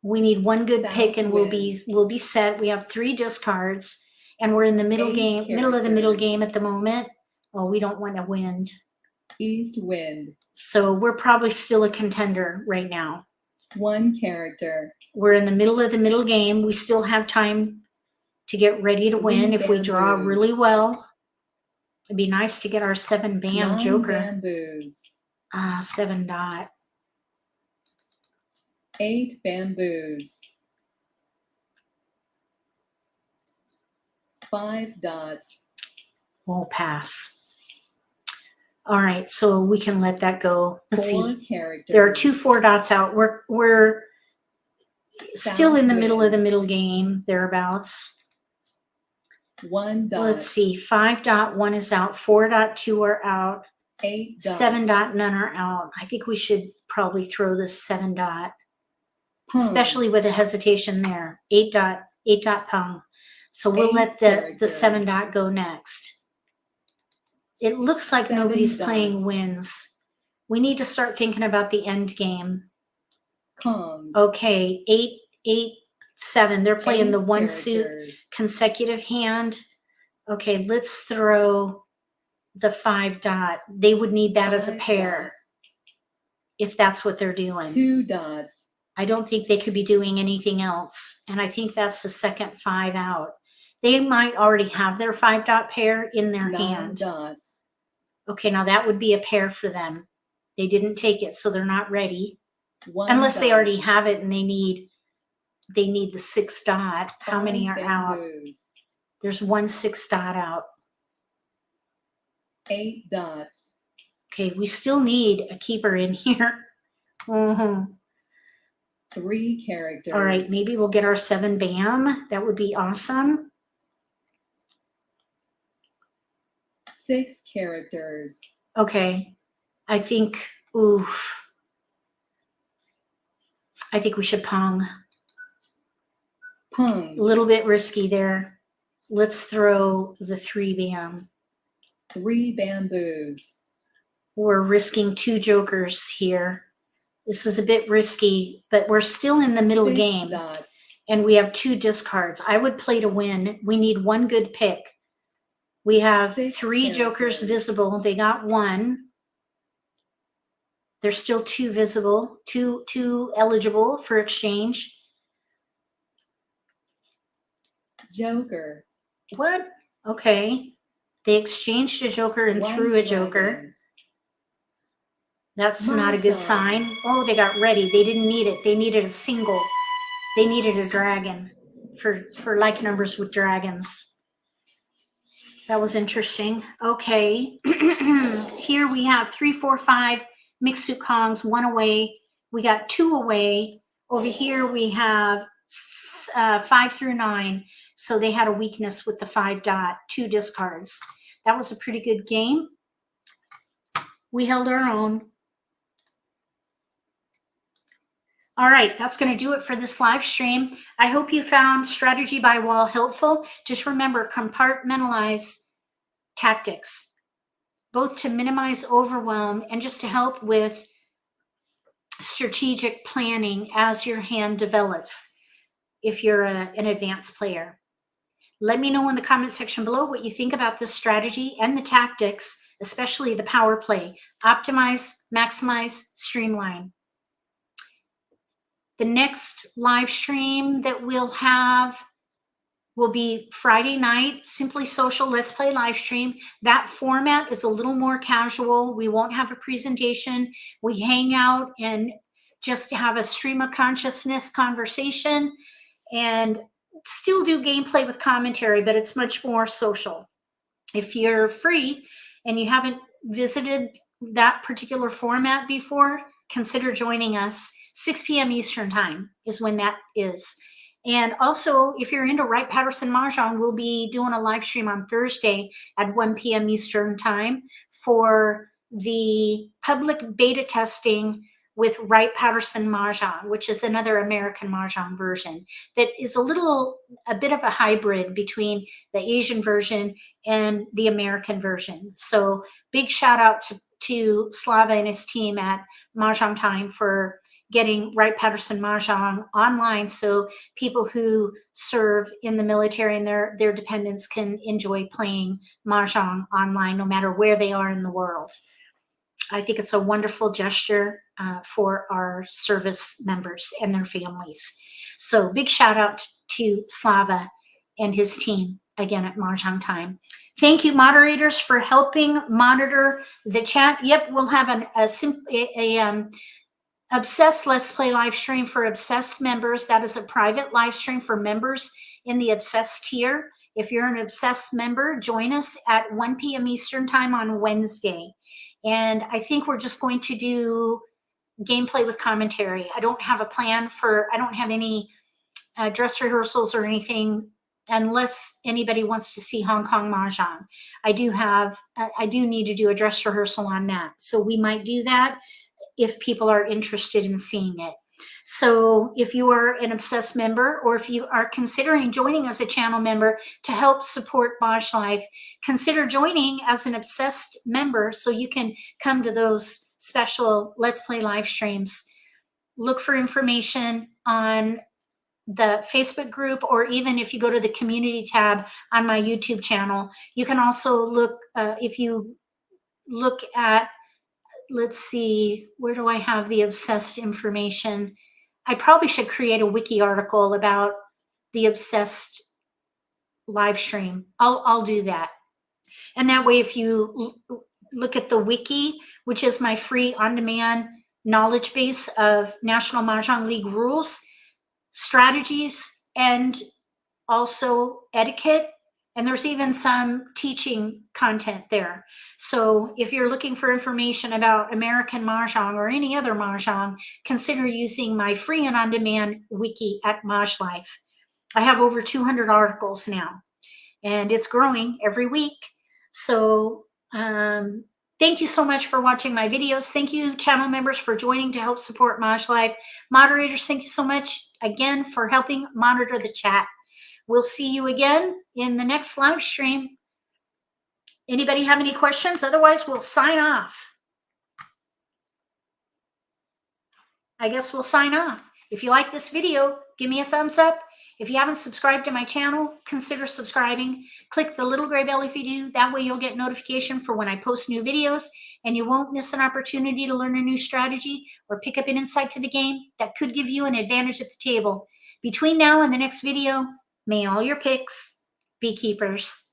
We need one good South pick and wind. we'll be set. We have 3 discards and we're in the middle 8 game, middle of the middle characters. game at the moment. Oh, we don't want to wind. East wind. So we're probably still a contender right now. 1 character. We're in the middle of the middle game. We still have time to get ready to 3 win if we draw bamboos. really well. It'd be nice to get our 7 bam 9 joker. bamboos. 7 dot. 8 bamboos. 5 dots. We'll pass. All right, so we can let that go. Let's 4 see. characters. There are 2 4 dots out. We're still in the South middle of the wind. middle game, thereabouts. 1 dot. Let's see. 5 dot 1 is out. 4 dot 2 are out. 8 dots. 7 dot none are out. I think we should probably throw this 7 dot, Pung. especially with a hesitation there. 8 dot pung. So we'll 8 let the 7 characters. dot go next. It looks like 7 nobody's dots. playing wins. We need to start thinking about the end game. Kong. Okay, 8 7. They're playing 8 the 1 suit characters. consecutive hand. Okay, let's throw the 5 dot. They would need that as a 5 pair if that's what they're doing. dots. 2 dots. I don't think they could be doing anything else. And I think that's the second 5 out. They might already have their 5 dot pair in their 9 hand. dots. Okay, now that would be a pair for them. They didn't take it, so they're not ready. 1 Unless they dot. already have it and they need the 6 dot. How many 5 are out? bamboos. There's 1 6 dot out. 8 dots. Okay, we still need a keeper in here. 3 characters. All right, maybe we'll get our 7 bam. That would be awesome. 6 characters. Okay, I think, I think we should pong. Pung. A little bit risky there. Let's throw the 3 bam. 3 bamboos. We're risking 2 jokers here. This is a bit risky, but we're still in the middle 6 game dots. and we have 2 discards. I would play to win. We need 1 good pick. We have 6 3 jokers characters. visible. They got 1. There's still 2 visible, 2 eligible for exchange. Joker. What? Okay. They exchanged a joker and 1 threw a joker. dragon. That's not a good Mahjong. sign. Oh, they got ready. They didn't need it. They needed a single. They needed a dragon for like numbers with dragons. That was interesting. Okay. Here we have 3, 4, 5 mixed suit Kongs, 1 away. We got 2 away. Over here we have 5 through 9. So they had a weakness with the 5 dot, 2 discards. That was a pretty good game. We held our own. All right, that's going to do it for this live stream. I hope you found strategy by wall helpful. Just remember, compartmentalize tactics, both to minimize overwhelm and just to help with strategic planning as your hand develops if you're an advanced player. Let me know in the comment section below what you think about this strategy and the tactics, especially the power play. Optimize, maximize, streamline. The next live stream that we'll have will be Friday night, Simply Social Let's Play live stream. That format is a little more casual. We won't have a presentation. We hang out and just have a stream of consciousness conversation and still do gameplay with commentary, but it's much more social. If you're free and you haven't visited that particular format before, consider joining us. 6 p.m. Eastern time is when that is. And also, if you're into Wright-Patterson Mahjong, we'll be doing a live stream on Thursday at 1 p.m. Eastern time for the public beta testing with Wright-Patterson Mahjong, which is another American Mah Jongg version that is a bit of a hybrid between the Asian version and the American version. So big shout out to Slava and his team at Mahjong Time for getting Wright-Patterson Mahjong online so people who serve in the military and their dependents can enjoy playing Mahjong online no matter where they are in the world. I think it's a wonderful gesture for our service members and their families. So big shout out to Slava and his team again at Mahjong Time. Thank you, moderators, for helping monitor the chat. Yep, we'll have an Obsessed Let's Play live stream for Obsessed members. That is a private live stream for members in the Obsessed tier. If you're an Obsessed member, join us at 1 p.m. Eastern Time on Wednesday. And I think we're just going to do gameplay with commentary. I don't have a plan I don't have any dress rehearsals or anything unless anybody wants to see Hong Kong Mahjong. I do need to do a dress rehearsal on that. So we might do that if people are interested in seeing it. So if you are an Obsessed member, or if you are considering joining as a channel member to help support Mahj Life, consider joining as an Obsessed member so you can come to those special Let's Play live streams. Look for information on the Facebook group, or even if you go to the community tab on my YouTube channel. You can also look, if you look at, let's see, where do I have the Obsessed information? I probably should create a wiki article about the Obsessed live stream. I'll do that. And that way, if you look at the wiki, which is my free on-demand knowledge base of National Mah Jongg League rules, strategies, and also etiquette, and there's even some teaching content there. So if you're looking for information about American Mah Jongg or any other Mahjong, consider using my free and on-demand wiki at Mahj Life. I have over 200 articles now, and it's growing every week. So thank you so much for watching my videos. Thank you, channel members, for joining to help support Mahj Life. Moderators, thank you so much again for helping monitor the chat. We'll see you again in the next live stream. Anybody have any questions? Otherwise, we'll sign off. I guess we'll sign off. If you like this video, give me a thumbs up. If you haven't subscribed to my channel, consider subscribing. Click the little gray bell if you do. That way you'll get notification for when I post new videos, and you won't miss an opportunity to learn a new strategy or pick up an insight to the game that could give you an advantage at the table. Between now and the next video, may all your picks be keepers.